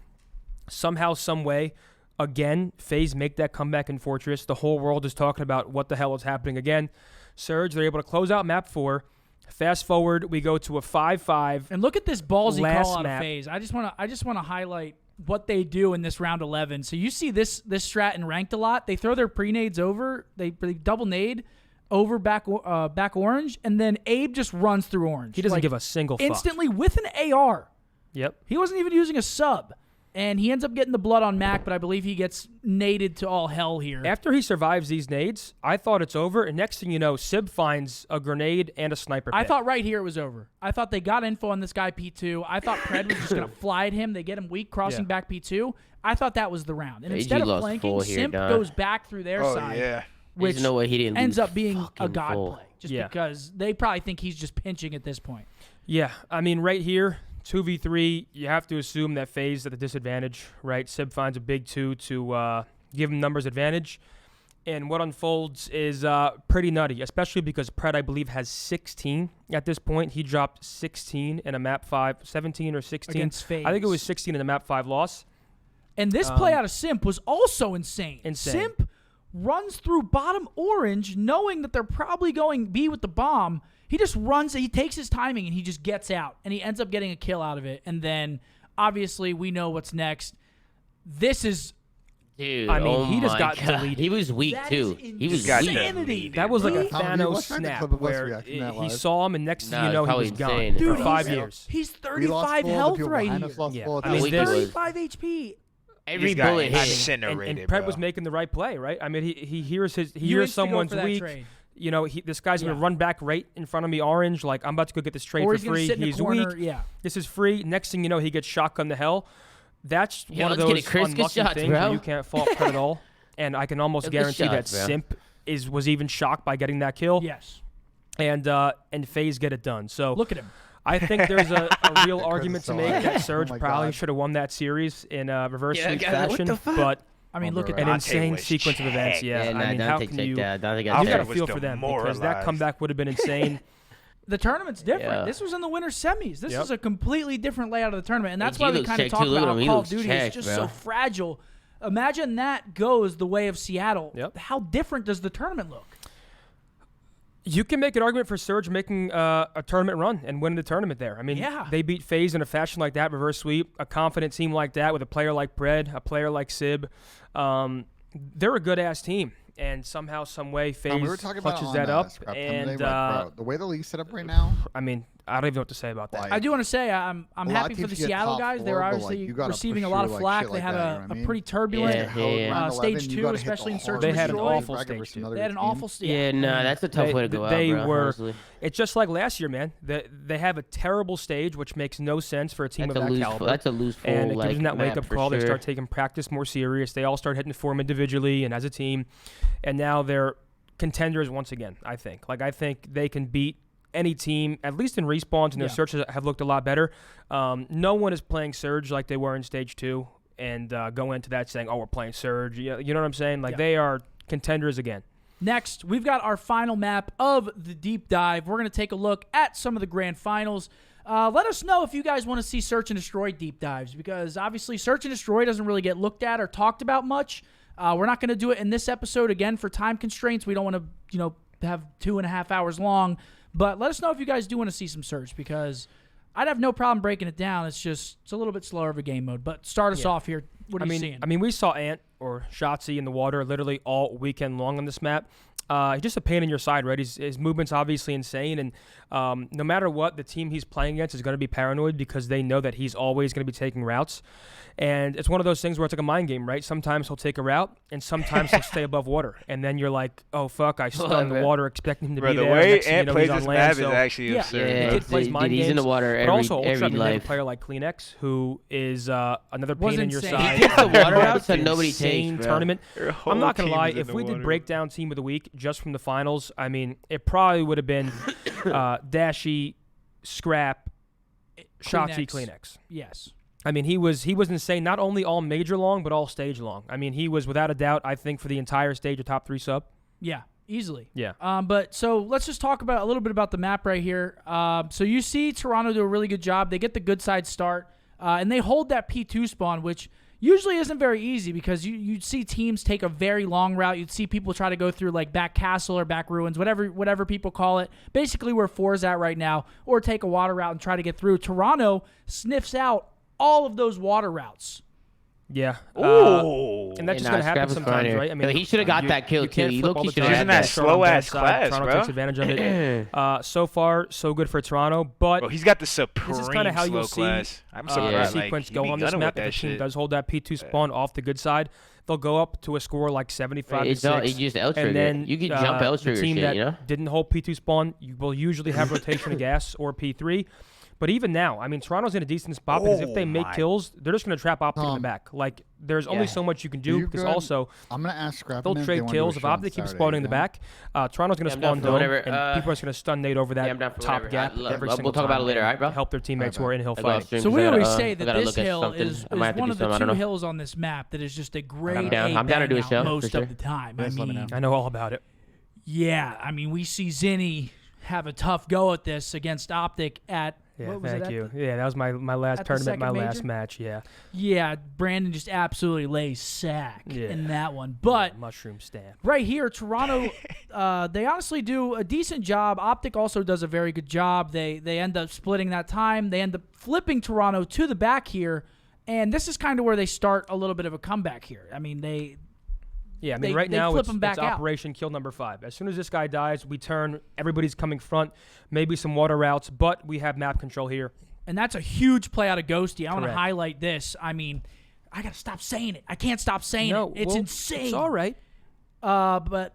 Somehow, some way, again, FaZe make that comeback in Fortress. The whole world is talking about what the hell is happening again. Surge, they're able to close out Map 4, Fast forward, we go to a 5-5. And look at this ballsy call out of map. FaZe. I just want to highlight what they do in this round 11. So you see this strat in ranked a lot. They throw their pre-nades over. They double nade over back orange, and then Abe just runs through orange. He doesn't give a single fuck. Instantly with an AR. Yep. He wasn't even using a sub. And he ends up getting the blood on Mac, but I believe he gets naded to all hell here. After he survives these nades, I thought it's over. And next thing you know, Sib finds a grenade and a sniper pit. I thought right here it was over. I thought they got info on this guy P2. I thought Pred was just going to fly at him. They get him weak, crossing back P2. I thought that was the round. And instead of flanking, Simp goes back through their side. Which no way he didn't ends up being a god play. Just Yeah. because they probably think he's just pinching at this point. Yeah, I mean, right here, 2v3, you have to assume that FaZe at a disadvantage, right? Sib finds a big 2 to give him numbers advantage. And what unfolds is pretty nutty, especially because Pred, I believe, has 16 at this point. He dropped 16 in a map 5, 17 or 16. Against FaZe. I think it was 16 in the map 5 loss. And this play out of Simp was also insane. Simp runs through bottom orange knowing that they're probably going B with the bomb. He just runs, he takes his timing, and he just gets out. And he ends up getting a kill out of it. And then, obviously, we know what's next. This is... Dude, I mean, he just got deleted. He was weak, too. He was weak. That was like a Thanos snap where he saw him, and next thing you know, he was gone for 5 years. He's 35 health right here. Yeah. I mean, 35 HP. Every bullet hit. And Pred was making the right play, right? I mean, he hears someone's weak. You know, this guy's going to run back right in front of me, orange. Like, I'm about to go get this trade for free. He's weak. Yeah. This is free. Next thing you know, he gets shotgun to hell. That's one of those unlucky things where you can't fault Pred at all. And I can almost guarantee that Simp was even shocked by getting that kill. Yes. And FaZe get it done. So look at him. I think there's a real argument to make that Surge probably should have won that series in a reverse sweep fashion. But I mean, look at an insane sequence of events. Yeah, I mean, how can you? You got to feel for them because that comeback would have been insane. The tournament's different. Yeah. This was in the winter semis. This is a completely different layout of the tournament, and that's why we kind of talk about how Call of Duty is just so fragile. Imagine that goes the way of Seattle. Yep. How different does the tournament look? You can make an argument for Surge making a tournament run and winning the tournament there. I mean, they beat FaZe in a fashion like that, reverse sweep, a confident team like that with a player like Pred, a player like Sib. They're a good-ass team. And somehow, some way, FaZe clutches that up. And the way the league's set up right now, I mean, I don't even know what to say about that. I do want to say I'm happy for the Seattle guys. They were obviously receiving a lot of flack. They had a pretty turbulent stage 2, especially in Search and Destroy. They had an awful stage 2. They had an awful stage. Yeah, no, that's a tough way to go out, bro. It's just like last year, man. They have a terrible stage, which makes no sense for a team of that caliber. That's a loose full, and it gives them that wake-up call. They start taking practice more serious. They all start hitting form individually and as a team. And now they're contenders once again, I think. I think they can beat any team, at least in respawns, and their searches have looked a lot better. No one is playing Surge like they were in Stage 2 and go into that saying, oh, we're playing Surge. You know what I'm saying? They are contenders again. Next, we've got our final map of the deep dive. We're going to take a look at some of the grand finals. Let us know if you guys want to see Search and Destroy deep dives, because obviously Search and Destroy doesn't really get looked at or talked about much. We're not going to do it in this episode again for time constraints. We don't want to, have 2.5 hours long. But let us know if you guys do want to see some Search, because I'd have no problem breaking it down. It's a little bit slower of a game mode. But start us off here. What are you seeing? I mean, we saw Ant or Shotzzy in the water literally all weekend long on this map. He's just a pain in your side, right? His movement's obviously insane, and no matter what, the team he's playing against is going to be paranoid because they know that he's always going to be taking routes. And it's one of those things where it's like a mind game, right? Sometimes he'll take a route, and sometimes he'll stay above water. And then you're like, oh, fuck, I stood in the water expecting him to be there. The way Ant plays this map is actually absurd. Yeah, the kid plays mind games. He's in the water every life. A player like Kleenex, who is another pain in your side. He takes the water out so nobody takes, tournament. I'm not going to lie. If we did breakdown team of the week just from the finals, I mean, it probably would have been Dashy, Scrap, Shotzzy, Kleenex. Yes. I mean, he was insane, not only all major long, but all stage long. I mean, he was, without a doubt, I think, for the entire stage, a top 3 sub. Yeah, easily. Yeah. But so let's just talk about a little bit about the map right here. So you see Toronto do a really good job. They get the good side start, and they hold that P2 spawn, which usually isn't very easy because you'd see teams take a very long route. You'd see people try to go through like back castle or back ruins, whatever people call it, basically where 4 is at right now, or take a water route and try to get through. Toronto sniffs out all of those water routes. Yeah. And that's just going to happen sometimes, right? I mean, he should have got that kill, too. He should have had that slow-ass class, Toronto bro. takes advantage of it. So far, so good for Toronto, but bro, he's got the supreme this is kind of how you'll slow class. See I'm surprised. Sequence go on this map. If the team does hold that P2 spawn off the good side, they'll go up to a score like 75-6. You just L-trigger. And then you can jump L-trigger the team shit, that didn't hold P2 spawn, you will usually have rotation of gas or P3. But even now, I mean, Toronto's in a decent spot because if they make kills, they're just going to trap Optic in the back. Like, there's only so much you can do because also I'm going to ask Scrap. They'll trade kills. If Optic keeps spawning in the back, Toronto's going to spawn dome, and people are just going to stun nade over that top gap every single time. We'll talk about it later, all right, bro? Help their teammates who are in hill fighting. So we always say that this hill is one of the 2 hills on this map that is just a great I'm down to do a show most of the time. I mean, I know all about it. Yeah, I mean, we see Zinni have a tough go at this against Optic at. Yeah, thank you. Yeah, that was my last tournament, my last match. Yeah. Yeah, Brandon just absolutely lays sack in that one. But mushroom stamp. Right here, Toronto, they honestly do a decent job. Optic also does a very good job. They end up splitting that time. They end up flipping Toronto to the back here, and this is kind of where they start a little bit of a comeback here. I mean, right now it's Operation Kill number 5. As soon as this guy dies, we turn. Everybody's coming front. Maybe some water routes, but we have map control here. And that's a huge play out of Ghosty. I want to highlight this. I mean, I got to stop saying it. I can't stop saying it. It's insane. It's all right. But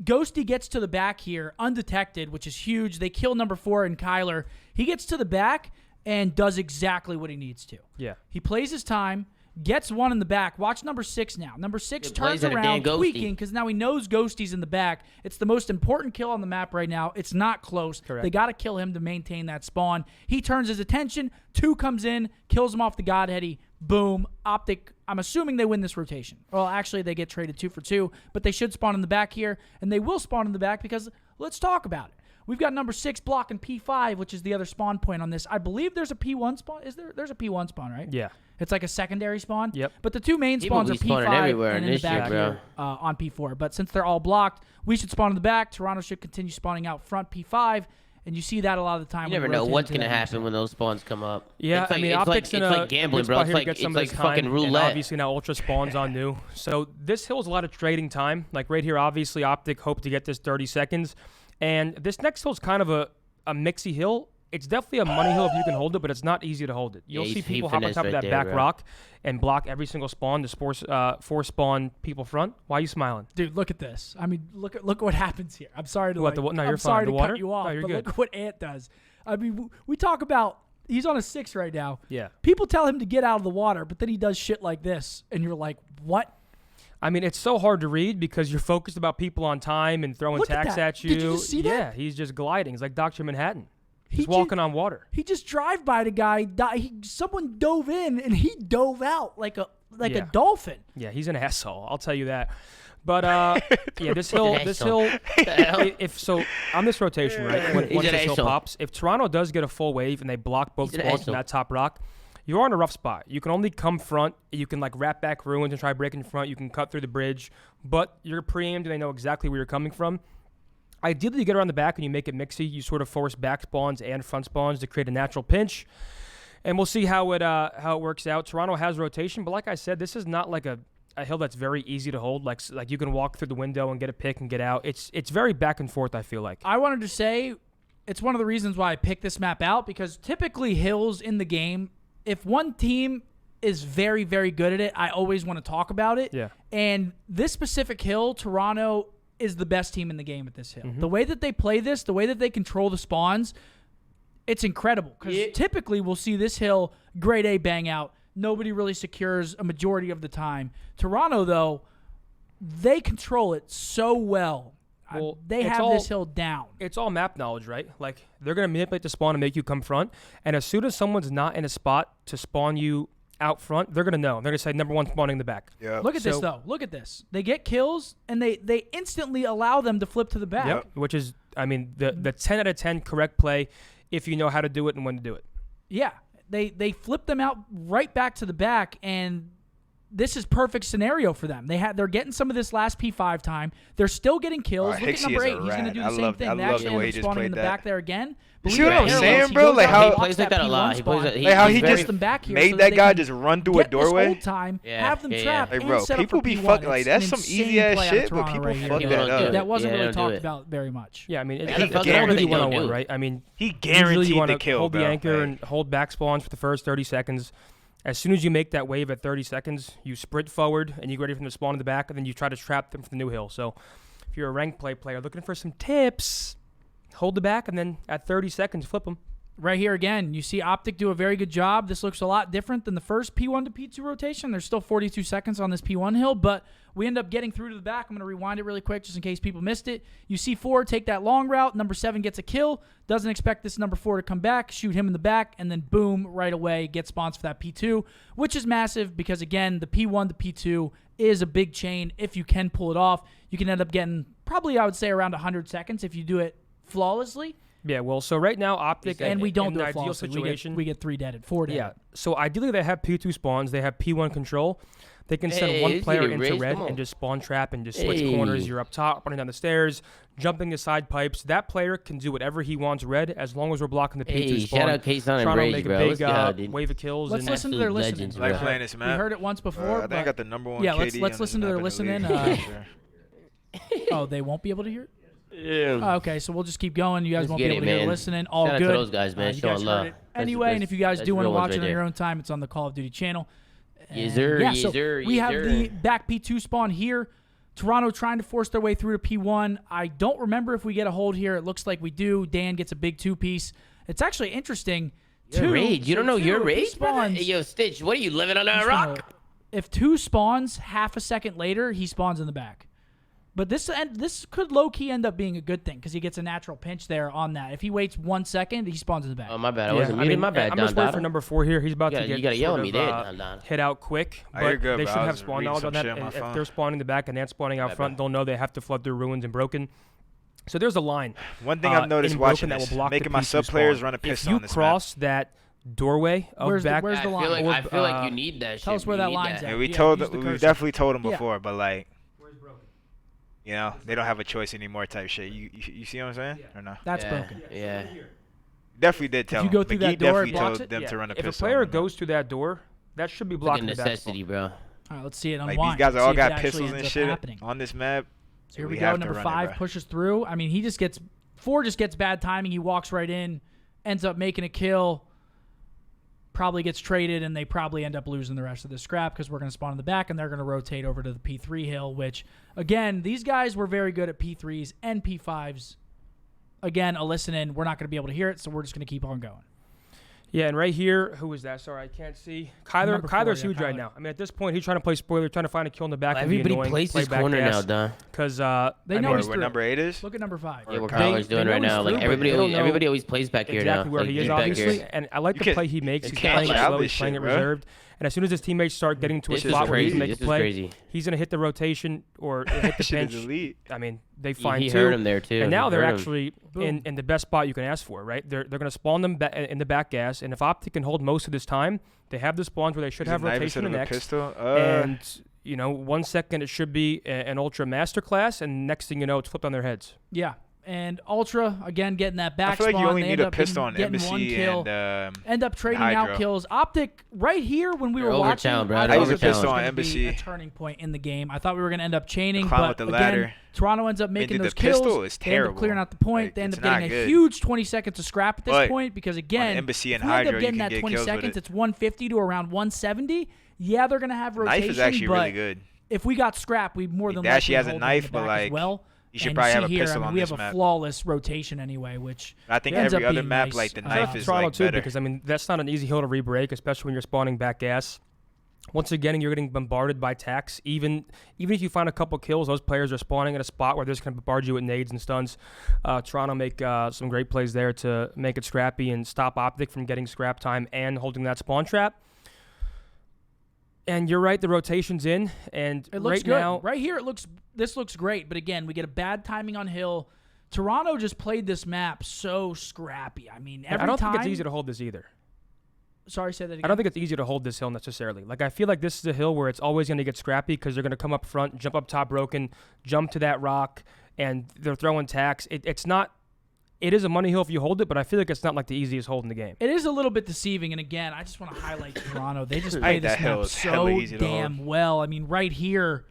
Ghosty gets to the back here undetected, which is huge. They kill number 4 and Kyler. He gets to the back and does exactly what he needs to. Yeah. He plays his time. Gets one in the back. Watch number 6 now. Number 6 turns around, tweaking, because now he knows Ghosty's in the back. It's the most important kill on the map right now. It's not close. Correct. They got to kill him to maintain that spawn. He turns his attention. 2 comes in, kills him off the Godheady. Boom. Optic, I'm assuming they win this rotation. Well, actually, they get traded 2 for 2, but they should spawn in the back here, and they will spawn in the back because let's talk about it. We've got number 6 blocking P5, which is the other spawn point on this. I believe there's a P1 spawn. There's a P1 spawn, right? Yeah. It's like a secondary spawn. Yep. But the 2 main spawns are P5 and in the back here on P4. But since they're all blocked, we should spawn in the back. Toronto should continue spawning out front P5. And you see that a lot of the time. You never know what's going to happen when those spawns come up. Yeah, it's like gambling, bro. It's like fucking roulette. Obviously now Ultra spawns on new. So this hill is a lot of trading time. Like right here, obviously Optic hope to get this 30 seconds. And this next hill is kind of a mixy hill. It's definitely a money hill if you can hold it, but it's not easy to hold it. You'll see people hop on top of that back rock and block every single spawn to force spawn people front. Why are you smiling? Dude, look at this. I mean, look what happens here. I'm sorry to you're I'm sorry to cut you off, but look at what Ant does. I mean, we talk about he's on a 6 right now. Yeah. People tell him to get out of the water, but then he does shit like this, and you're like, what? I mean, it's so hard to read because you're focused about people on time and throwing tacks at you. Did you see that? Yeah, he's just gliding. He's like Dr. Manhattan. He's walking on water. He just drive by the guy. Someone dove in and he dove out like a dolphin. Yeah, he's an asshole. I'll tell you that. But yeah, this hill. If so, on this rotation, right? Once this hill pops, if Toronto does get a full wave and they block both spawns from that top rock, you're in a rough spot. You can only come front. You can like wrap back ruins and try breaking front. You can cut through the bridge, but you're pre-aimed and they know exactly where you're coming from. Ideally, you get around the back and you make it mixy. You sort of force back spawns and front spawns to create a natural pinch. And we'll see how it works out. Toronto has rotation, but like I said, this is not like a hill that's very easy to hold. Like you can walk through the window and get a pick and get out. It's very back and forth, I feel like. I wanted to say it's one of the reasons why I picked this map out, because typically hills in the game, if one team is very, very good at it, I always want to talk about it. Yeah. And this specific hill, Toronto is the best team in the game at this hill. Mm-hmm. The way that they play this, the way that they control the spawns, it's incredible. Because typically we'll see this hill, grade A bang out. Nobody really secures a majority of the time. Toronto, though, they control it so well. They have this hill down. It's all map knowledge, right? Like, they're going to manipulate the spawn and make you come front. And as soon as someone's not in a spot to spawn you out front, they're going to know. They're going to say number 1 spawning in the back. Yep. Look at this, though. Look at this. They get kills, and they instantly allow them to flip to the back. Yep. Which is, I mean, the 10 out of 10 correct play if you know how to do it and when to do it. Yeah. They flip them out right back to the back, and this is perfect scenario for them. They're getting some of this last P5 time. They're still getting kills. Look at number 8. He's going to do the same thing. They actually end up spawning in the back there again. You see what I'm saying, bro? Like how he plays like that a lot. He just made that guy just run through a doorway. Have them trap. Hey, bro, people be fucking like that's some easy ass shit, but people fuck that up. That wasn't really talked about very much. Yeah, I mean, it's guaranteed 1-on-1, right? I mean, he guaranteed the kill, hold the anchor and hold back spawns for the first 30 seconds. As soon as you make that wave at 30 seconds, you sprint forward and you get ready from the spawn in the back, and then you try to trap them for the new hill. So if you're a ranked player looking for some tips, hold the back, and then at 30 seconds, flip them. Right here again, you see Optic do a very good job. This looks a lot different than the first P1 to P2 rotation. There's still 42 seconds on this P1 hill, but we end up getting through to the back. I'm going to rewind it really quick just in case people missed it. You see 4 take that long route. Number 7 gets a kill. Doesn't expect this number 4 to come back. Shoot him in the back, and then boom, right away, get spawns for that P2, which is massive because, again, the P1 to P2 is a big chain. If you can pull it off, you can end up getting probably, I would say, around 100 seconds if you do it flawlessly. Yeah, well, so right now, Optic and we don't in do the it ideal flawlessly. situation. We get 3 deaded, 4 deaded. Yeah, so ideally they have P2 spawns. They have P1 control. They can send one player into red and just spawn trap and just switch corners. You're up top, running down the stairs, jumping the side pipes. That player can do whatever he wants red as long as we're blocking the P2 spawn. Shout out K-Son and Trying to Rage, make bro. a big wave of kills. Let's listen to their listening. Like playing this map. We heard it once before. I think I got the number 1 yeah, KD let's listen to their listening. Oh, they won't be able to hear it? Yeah. Okay, so we'll just keep going. You guys won't be able to hear listening. All Shout good. out to those guys, man. Showing love. Anyway, and if you guys do want to watch it on your own time, it's on the Call of Duty channel. Yes, sir. So we have the back P2 spawn here. Toronto trying to force their way through to P1. I don't remember if we get a hold here. It looks like we do. Dan gets a big 2-piece. It's actually interesting. Rage. You don't know your Rage? Spawns. Hey, yo, Stitch, what are you living under a rock? If 2 spawns half a second later, he spawns in the back. But this could low-key end up being a good thing because he gets a natural pinch there on that. If he waits 1 second, he spawns in the back. Oh, my bad. I wasn't muted. My bad, I'm just waiting for number 4 here. He's about to get you gotta yell at me there, hit out quick. But they should have spawn knowledge on that. If they're spawning in the back and they're spawning out front, they'll know they have to flood through ruins and broken. So there's a line. One thing I've noticed watching this, making my sub-players run a pistol on this map. If you cross that doorway of back, where's the line? I feel like you need that shit. Tell us where that line's at. Yeah, we definitely told them before, but like, you know, they don't have a choice anymore type shit. You see what I'm saying? Or no? That's broken. Yeah. Definitely did tell them. If you go through that door, definitely told them to run a pistol. If a player goes through that door, that should be blocking the necessity, bro. All right, let's see it like unwind. These guys all got pistols and shit on this map. So here we go. Number 5 pushes through. I mean, he just gets 4 just gets bad timing. He walks right in, ends up making a kill. Probably gets traded, and they probably end up losing the rest of the scrap because we're going to spawn in the back, and they're going to rotate over to the P3 hill, which, again, these guys were very good at P3s and P5s. Again, a listen in. We're not going to be able to hear it, so we're just going to keep on going. Yeah, and right here, who is that? Sorry, I can't see. Kyler's huge right now. I mean, at this point, he's trying to play spoiler, trying to find a kill in the back. Everybody plays this corner now, Don. Because they know where number 8 is. Look at number 5. Yeah, what Kyler's doing right now. Like everybody always plays back here now. Exactly where he is, obviously. And I like the play he makes. He's playing it slow. He's playing it reserved. And as soon as his teammates start getting to a spot where he can make a play, he's going to hit the rotation or hit the bench. I mean, they find he heard him there, too. And now they're actually in the best spot you can ask for, right? They're going to spawn them in the back gas. And if Optic can hold most of this time, they have the spawns where they should have rotation and X. And, you know, 1 second it should be an Ultra masterclass, and next thing you know, it's flipped on their heads. Yeah. And Ultra, again, getting that back spawn. I feel like you only need a pistol on Embassy 1 kill, and end up trading out kills. Optic, right here when we were watching, I was a pistol on Embassy. A turning point in the game. I thought we were going to end up chaining, but again, Toronto ends up making those kills. Pistol is terrible. They end up clearing out the point. They end up getting a huge 20 seconds of scrap at this point because, again, Embassy and if we end Hydro, up getting that 20 seconds, it's 150 to around 170. Yeah, they're going to have rotation. Knife is actually really good. If we got scrap, we more than likely has a knife, but like, you should probably have a pistol on this map. We have a flawless rotation anyway, which I think every other map, like the knife is like better. Because I mean, that's not an easy hill to re-break, especially when you're spawning back gas. Once again, you're getting bombarded by tax. Even if you find a couple kills, those players are spawning at a spot where they're just going to bombard you with nades and stuns. Toronto make some great plays there to make it scrappy and stop Optic from getting scrap time and holding that spawn trap. And you're right, the rotation's in, and it looks good. Now, right here, this looks great. But again, we get a bad timing on hill. Toronto just played this map so scrappy. I mean, I don't think it's easy to hold this either. Sorry, say that again. I don't think it's easy to hold this hill necessarily. Like, I feel like this is a hill where it's always going to get scrappy because they're going to come up front, jump up top broken, jump to that rock, and they're throwing tacks. It's not. It is a money hill if you hold it, but I feel like it's not like the easiest hold in the game. It is a little bit deceiving, and again, I just want to highlight Toronto. They just play this map so damn well. I mean, right here,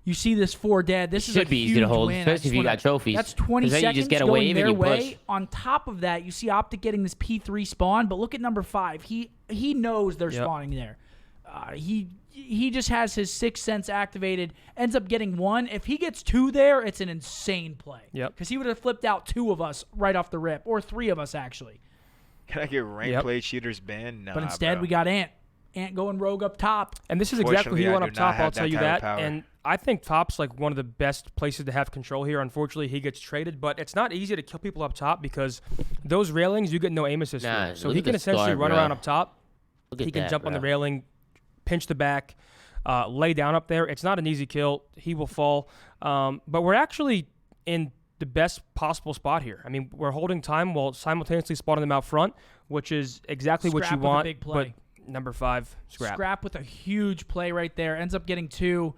you see this 4 dead. This is a huge easy to hold, win. especially if you got trophies. That's 20 seconds then you just get a going wave their and you way. push. On top of that, you see Optic getting this P3 spawn, but look at number 5. He knows they're spawning there. He just has his sixth sense activated, ends up getting 1. If he gets 2 there, it's an insane play. Yep. Because he would have flipped out 2 of us right off the rip, or 3 of us, actually. Can I get rank play cheaters banned? Nah, but instead, we got Ant. Ant going rogue up top. And this is exactly who you want up top, I'll tell you that. And I think top's like one of the best places to have control here. Unfortunately, he gets traded, but it's not easy to kill people up top because those railings, you get no aim assist for. So he can essentially run around up top. He can jump on the railing, pinch the back, lay down up there. It's not an easy kill. He will fall. But we're actually in the best possible spot here. I mean, we're holding time while simultaneously spawning them out front, which is exactly what you want. Big play. But number 5, Scrap. Scrap with a huge play right there. Ends up getting 2.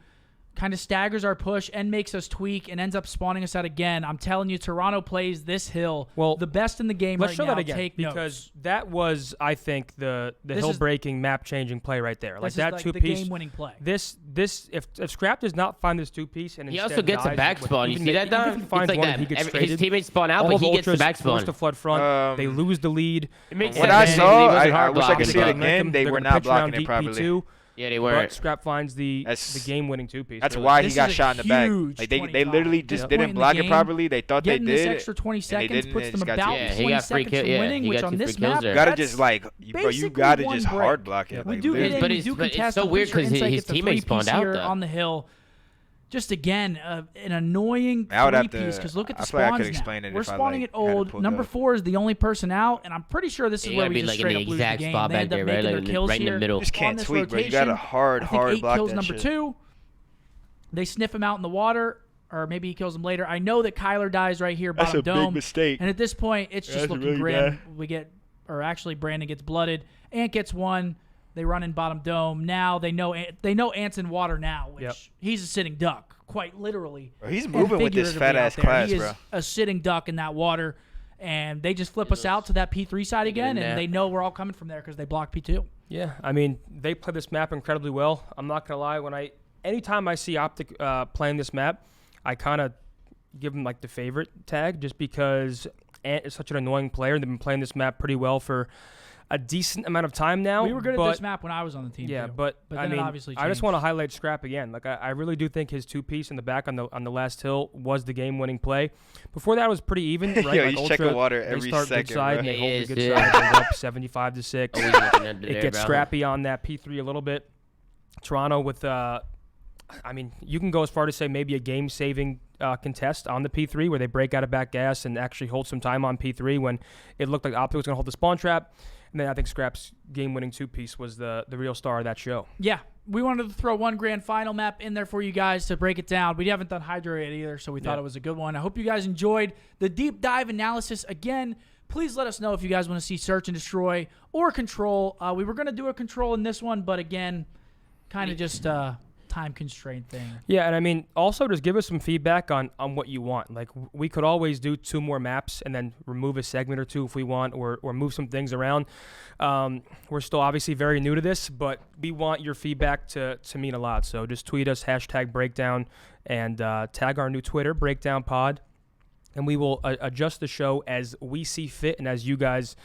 Kind of staggers our push and makes us tweak and ends up spawning us out again. I'm telling you, Toronto plays this hill the best in the game right now. Let's show that again Take because notes. that was, I think, the hill-breaking, map-changing play right there. Like that like 2-piece. The game-winning play. This if Scrap does not find this 2-piece and he instead also gets a back spawn. You see that, Don? It's like that. His teammates spawn out, but he gets the back spawn. To flood front, they lose the lead. What I saw, I wish I could see it again. They were not blocking it properly. Yeah, they weren't. But Scrap finds the game-winning 2-piece. That's why he got shot in the back. Like they literally just didn't block it properly. They thought they did. Getting this extra 20 seconds puts them about 20 seconds from winning, which on this map, you gotta just bro, you gotta just hard block it. We do get in, we do contest. It's so weird because his teammates spawned out though. On the hill. Just again, an annoying 3-piece because look at the spawns now. We're spawning it old. Number 4 is the only person out, and I'm pretty sure this is where we just straight up lose the game. They end up making their kills here. You just can't tweak, bro. You got to hard block that shit. 8 kills number 2. They sniff him out in the water, or maybe he kills him later. I know that Kyler dies right here, bottom dome. That's a big mistake. And at this point, it's just looking grim. Brandon gets blooded. Ant gets 1. They run in bottom dome. Now they know Ant's in water now, which he's a sitting duck, quite literally. Bro, he's moving with this fat-ass class, he bro. Is a sitting duck in that water, and they just flip us out to that P3 side again, and they know we're all coming from there because they block P2. Yeah, I mean, they play this map incredibly well. I'm not going to lie. Anytime I see Optic playing this map, I kind of give them like the favorite tag just because Ant is such an annoying player. They've been playing this map pretty well for a decent amount of time now. We were good at this map when I was on the team. Yeah, too. but then I mean, it obviously changed. I just want to highlight Scrap again. Like I really do think his 2-piece in the back on the last hill was the game-winning play. Before that, it was pretty even. Right? Yo, like he's checking water every they start second, good side, bro. and they hold the good side. They go up 75-6. It gets scrappy on that P3 a little bit. Toronto with, I mean, you can go as far to say maybe a game-saving contest on the P3 where they break out of back gas and actually hold some time on P3 when it looked like Optic was going to hold the spawn trap. And then I think Scrap's game-winning 2-piece was the real star of that show. Yeah, we wanted to throw one grand final map in there for you guys to break it down. We haven't done Hydro yet either, so we thought it was a good one. I hope you guys enjoyed the deep dive analysis. Again, please let us know if you guys want to see Search and Destroy or Control. We were going to do a Control in this one, but again, kind of just time constraint thing. Yeah, and I mean, also just give us some feedback on what you want. Like, we could always do 2 more maps and then remove a segment or 2 if we want, or move some things around. We're still obviously very new to this, but we want your feedback to mean a lot. So just tweet us, #breakdown, and tag our new Twitter, BreakdownPod. And we will adjust the show as we see fit and as you guys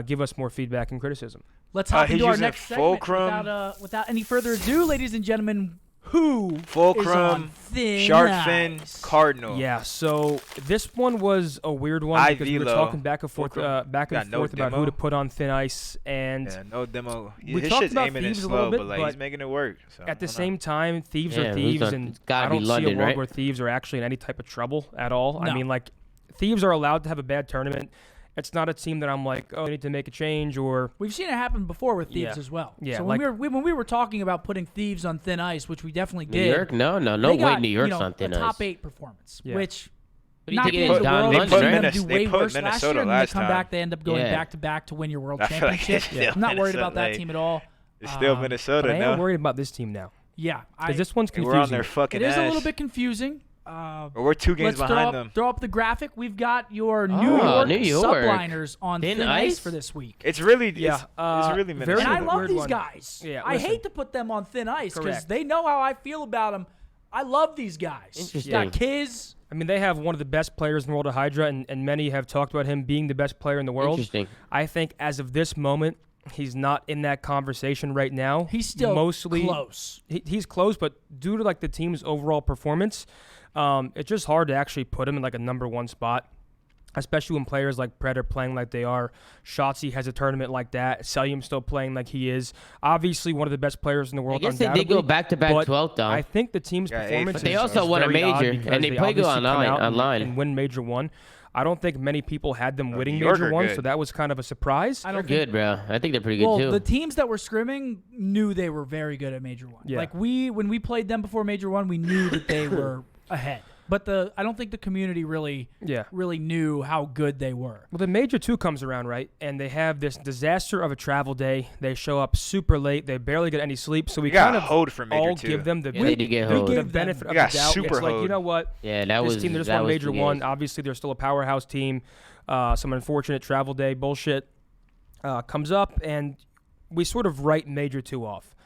give us more feedback and criticism. Let's hop into our next segment without any further ado, ladies and gentlemen. Who Fulcrum, is on thin Shark ice? Fin, Cardinal. Yeah, so this one was a weird one because we were talking back and forth about who to put on thin ice, and no demo. His shit's aiming in slow, but like he's making it work. So, at the same time, Thieves are Thieves, and I don't see a world where Thieves are actually in any type of trouble at all. No. I mean, like, Thieves are allowed to have a bad tournament. It's not a team that I'm like, oh, I need to make a change, or we've seen it happen before with Thieves as well. Yeah, so when we were talking about putting Thieves on thin ice, which we definitely did. New York, no way. New York's on thin ice. Top 8 performance, which not getting in the Don world. London, They do way worse last year, and they come time. back. They end up going back to back to win your world championship. I'm not worried about that team at all. It's still Minnesota. But I am worried about this team now. Yeah, because this one's confusing. We're on their fucking ass. It is a ass. little bit confusing. But we're 2 games behind them. Throw up the graphic. We've got your New York subliners on thin ice for this week. It's really, it's really Minnesota. And I love these guys. Yeah, I hate to put them on thin ice because they know how I feel about them. I love these guys. Interesting. You got Kiz. I mean, they have one of the best players in the world of Hydra, and many have talked about him being the best player in the world. Interesting. I think as of this moment, he's not in that conversation right now. He's still mostly close. He's close, but due to like the team's overall performance, it's just hard to actually put him in like a number 1 spot, especially when players like Pred are playing like they are. Shotzzy has a tournament like that. Celium's still playing like he is. Obviously, one of the best players in the world. I guess they did go back-to-back 12th, though. I think the team's performance. But they also won a major, and they play good online and win Major 1. I don't think many people had them winning Major 1, so that was kind of a surprise. They're good, bro. I think they're pretty good, too. The teams that were scrimming knew they were very good at Major 1. Yeah. Like, when we played them before Major 1, we knew that they were ahead. But I don't think the community really knew how good they were. Well, the Major 2 comes around, right? And they have this disaster of a travel day. They show up super late. They barely get any sleep. So we kind of hold for Major all 2. give them the benefit of the doubt. It's like, you know what? Yeah, this team that just won Major 1, obviously they're still a powerhouse team. Some unfortunate travel day bullshit comes up, and we sort of write Major 2 off.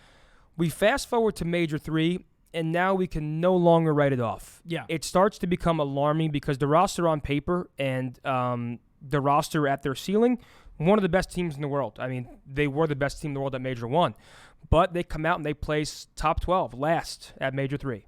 We fast forward to Major 3, and now we can no longer write it off. Yeah. It starts to become alarming because the roster on paper and the roster at their ceiling, one of the best teams in the world. I mean, they were the best team in the world at Major 1. But they come out and they place top 12, last at Major 3.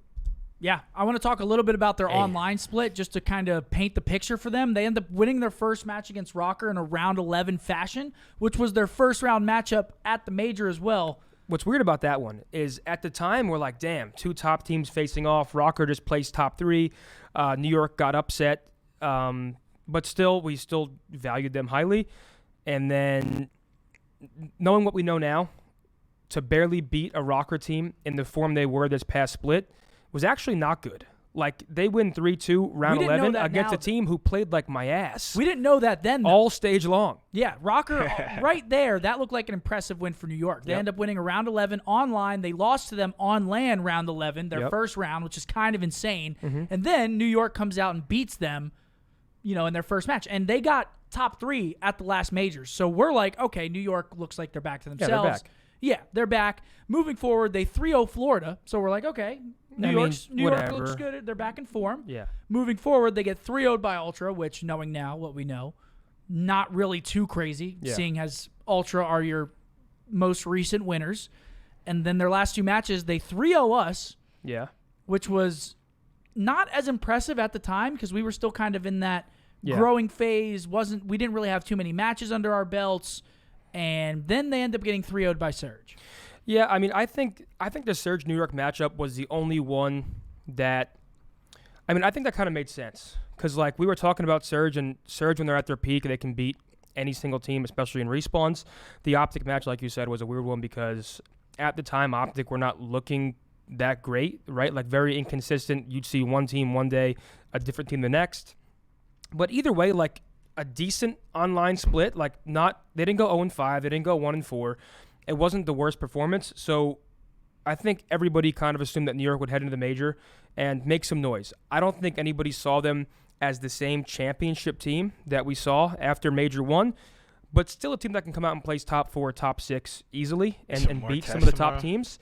Yeah, I want to talk a little bit about their online split just to kind of paint the picture for them. They end up winning their first match against Rocker in a round 11 fashion, which was their first round matchup at the Major as well. What's weird about that one is at the time we're like, damn, 2 top teams facing off. Rocker just placed top 3. New York got upset. But still, we still valued them highly. And then knowing what we know now, to barely beat a Rocker team in the form they were this past split was actually not good. Like, they win 3-2 round 11 against a team who played like my ass. We didn't know that then, though. All stage long. Yeah, Rocker, right there, that looked like an impressive win for New York. They end up winning a round 11 online. They lost to them on LAN round 11, their first round, which is kind of insane. And then New York comes out and beats them, in their first match. And they got top 3 at the last majors. So we're like, okay, New York looks like they're back to themselves. Yeah, they're back. Yeah, they're back. Moving forward, they 3-0 Florida. So we're like, okay, New York looks good. They're back in form. Yeah. Moving forward, they get 3-0'd by Ultra, which, knowing now what we know, not really too crazy, seeing as Ultra are your most recent winners. And then their last 2 matches, they 3-0 us. Yeah. Which was not as impressive at the time because we were still kind of in that growing phase. We didn't really have too many matches under our belts. And then they end up getting 3-0'd by Surge. Yeah, I mean, I think the Surge New York matchup was the only one that, I mean, I think that kind of made sense because like we were talking about Surge when they're at their peak, they can beat any single team, especially in respawns. The Optic match, like you said, was a weird one because at the time Optic were not looking that great, right? Like very inconsistent. You'd see one team one day, a different team the next. But either way, like a decent online split, like they didn't go 0-5, they didn't go 1-4. It wasn't the worst performance, so I think everybody kind of assumed that New York would head into the Major and make some noise. I don't think anybody saw them as the same championship team that we saw after Major 1, but still a team that can come out and place top 4, top 6 easily and beat some of the top teams,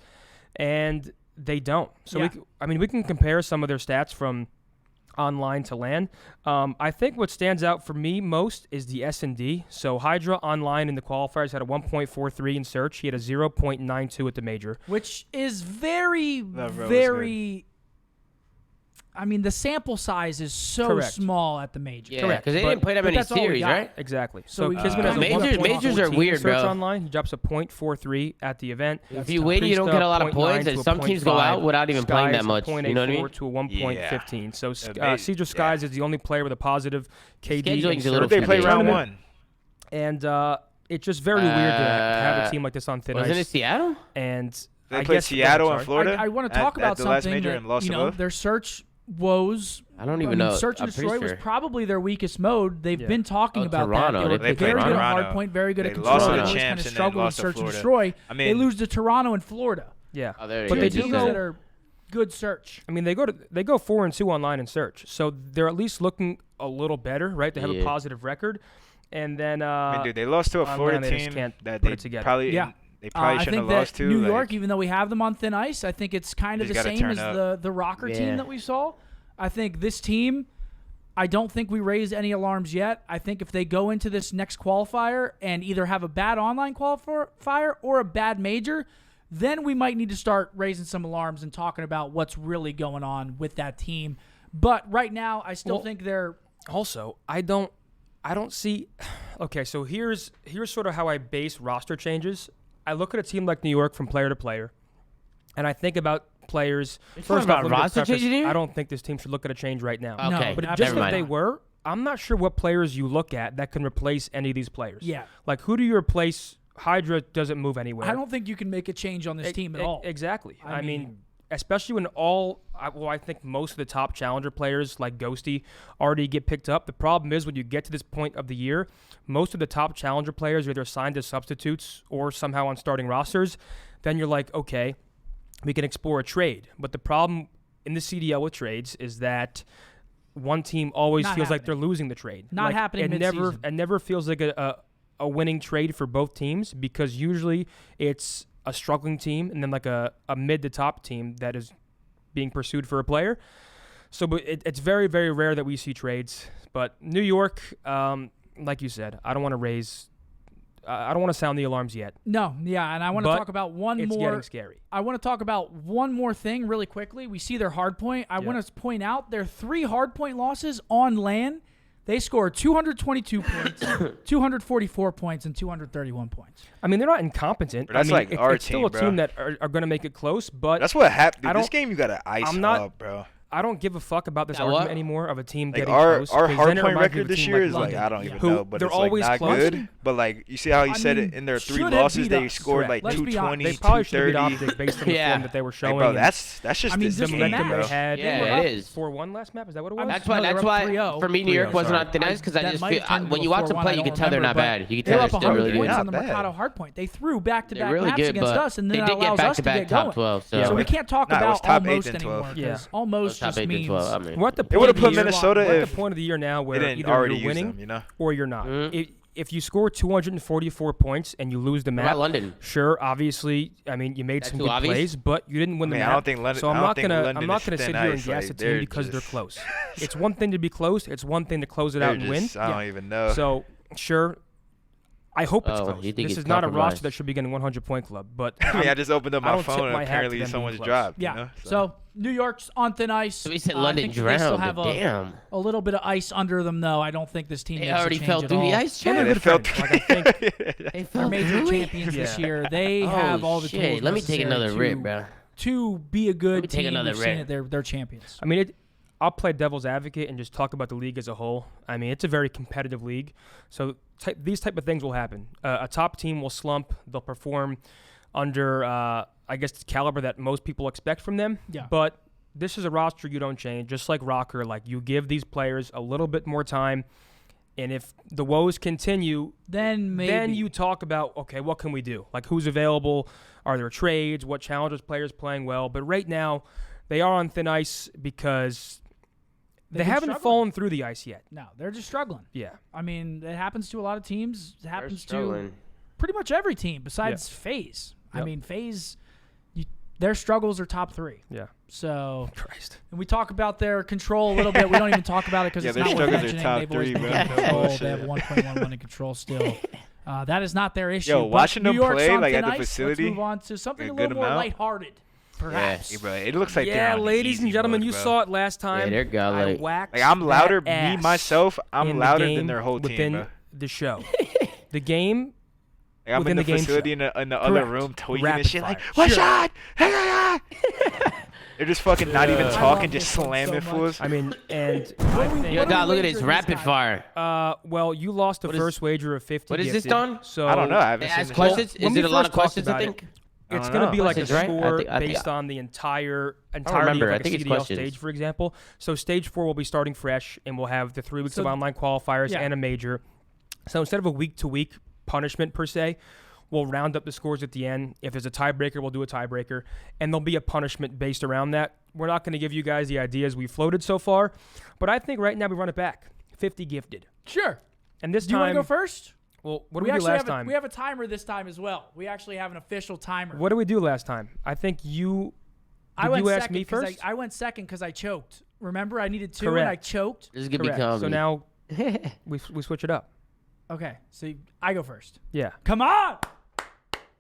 and they don't. So, we can compare some of their stats from online to LAN. I think what stands out for me most is the S&D. So Hydra online in the qualifiers had a 1.43 in search. He had a 0.92 at the Major. Which is very I mean, the sample size is so small at the Major. Yeah, because they didn't play that many series, right? Exactly. So Kismet has majors are weird, bro. Online. He drops a 0.43 at the event. If you wait, you don't get a lot of points, and some teams go out without even playing that much. You know what I mean? To a 1.15. So Cedar Skies is the only player with a positive KD. They play round 1. And it's just very weird to have a team like this on thin ice. Wasn't it Seattle? And they played Seattle and Florida. I want to talk about something that, their search woes. I don't even know. Search and Destroy was probably their weakest mode. They've been talking about Toronto. that. They were very good at hardpoint, very good at control. They always kind of struggle in Search and Destroy. They lose to Toronto and Florida. Yeah, but they do go that are good Search. I mean, they go 4-2 online in Search, so they're at least looking a little better, right? They have a positive record, and then I mean, dude, they lost to a Florida team that they probably They probably shouldn't have lost to. New York, even though we have them on thin ice, I think it's kind of the same as the Rocker team that we saw. I think this team, I don't think we raised any alarms yet. I think if they go into this next qualifier and either have a bad online qualifier or a bad major, then we might need to start raising some alarms and talking about what's really going on with that team. But right now, I still think they're... Also, I don't see... Okay, so here's sort of how I base roster changes. I look at a team like New York from player to player, and I think about players. First about roster changes. I don't think this team should look at a change right now. Okay, no, but just if they were, I'm not sure what players you look at that can replace any of these players. Yeah, like who do you replace? Hydra doesn't move anywhere. I don't think you can make a change on this team at all. Exactly. I mean, especially when I think most of the top challenger players like Ghosty already get picked up. The problem is when you get to this point of the year, most of the top challenger players are either signed as substitutes or somehow on starting rosters. Then you're like, okay, we can explore a trade. But the problem in the CDL with trades is that one team always feels like they're losing the trade. Not happening mid-season. It never feels like a winning trade for both teams because usually it's a struggling team and then like a mid to top team that is being pursued for a player. So but it's very, very rare that we see trades. But New York, like you said, I don't want to sound the alarms yet. No, yeah, and I want to talk about one more. It's getting scary. I want to talk about one more thing really quickly. We see their hard point. I want to point out their 3 hard point losses on LAN. They scored 222 points, 244 points, and 231 points. I mean, they're not incompetent. But that's like our it's still a team that are going to make it close. But that's what happened. This game you got to ice up, bro. I don't give a fuck about this argument anymore of a team getting close. Our hard point record this year is like I don't even know, but it's like not good. But like you see how he said it in their 3 losses, they scored like 220, They probably should have beat 230. Optic based on the form that they were showing. Bro, that's just the momentum bro. they had. Yeah, it is. 4-1 last map. Is that what it was? That's why for me New York wasn't on thin ice because I just feel when you watch them play, you can tell they're not bad. You can tell they're still really good. On the Mercado hardpoint, they threw back-to-back maps against us, and then they did get back-to-back top 12. So we can't talk about almost anymore because almost just means. What the would have put Minnesota at the point of the year now where either you're winning or you're not. If you score 244 points and you lose the map, London. Sure, obviously, I mean you made some good plays, but you didn't win the map. I don't think London. So I'm not gonna sit here and gas the team because they're close. It's one thing to be close. It's one thing to close it out and win. I don't even know. So sure. I hope it's close. This is not a roster that should be getting 100-point club. But I just opened up my phone and apparently someone's dropped. Yeah. So New York's on thin ice. So we said London drowned. They still have Damn. A little bit of ice under them, though. I don't think this team They already fell through the ice. Yeah, they fell through. Like, I think they're major champions this year. They have all the tools. Let me take another rip, bro. To be a good team, we've seen it. They're champions. I mean, I'll play devil's advocate and just talk about the league as a whole. I mean, it's a very competitive league. So these type of things will happen. A top team will slump. They'll perform under, I guess, the caliber that most people expect from them. Yeah. But this is a roster you don't change. Just like Rocker, like you give these players a little bit more time. And if the woes continue, then you talk about, okay, what can we do? Like who's available? Are there trades? What challengers players playing well? But right now, they are on thin ice because they haven't fallen through the ice yet. No, they're just struggling. Yeah. I mean, it happens to a lot of teams. It happens to pretty much every team besides FaZe. Yep. I mean, FaZe, their struggles are top 3. Yeah. So, Christ. And we talk about their control a little bit. We don't even talk about it because it's not worth mentioning. They've always been good control. They have 1.11 in control still. That is not their issue. Yo, watching them play like at the facility. Let's move on to something a little more lighthearted. Perhaps. Yeah, bro, it looks like ladies and gentlemen, you saw it last time. Yeah, they're like I'm louder, me myself. I'm louder than their whole team, within bro. the show. The game. Like I'm in the facility in the other room tweeting and shit like, "One shot!" They're just fucking not even talking, just slamming fools. I mean, and yo, Don, look at this rapid fire. Well, you lost the first wager of 50. What is this, Don? So I don't know. I haven't seen seen questions. Is it a lot of questions? I think. It's going to be like a Right? score I think, based on the entirety remember. of I like a think it's CDL questions. stage, for example. So stage 4 will be starting fresh, and we'll have the 3 weeks of online qualifiers and a major. So instead of a week-to-week punishment per se, we'll round up the scores at the end. If there's a tiebreaker, we'll do a tiebreaker, and there'll be a punishment based around that. We're not going to give you guys the ideas we floated so far, but I think right now we run it back. 50 gifted. Sure. And this Do you time, want to go first? well, what did we do last time? We have a timer this time as well. We actually have an official timer. What did we do last time? I think you. I went you ask second me first? I went second because I choked. Remember, I needed 2 Correct. and I choked. This is gonna be Correct. comedy. So now we switch it up. Okay, so I go first. Yeah. Come on.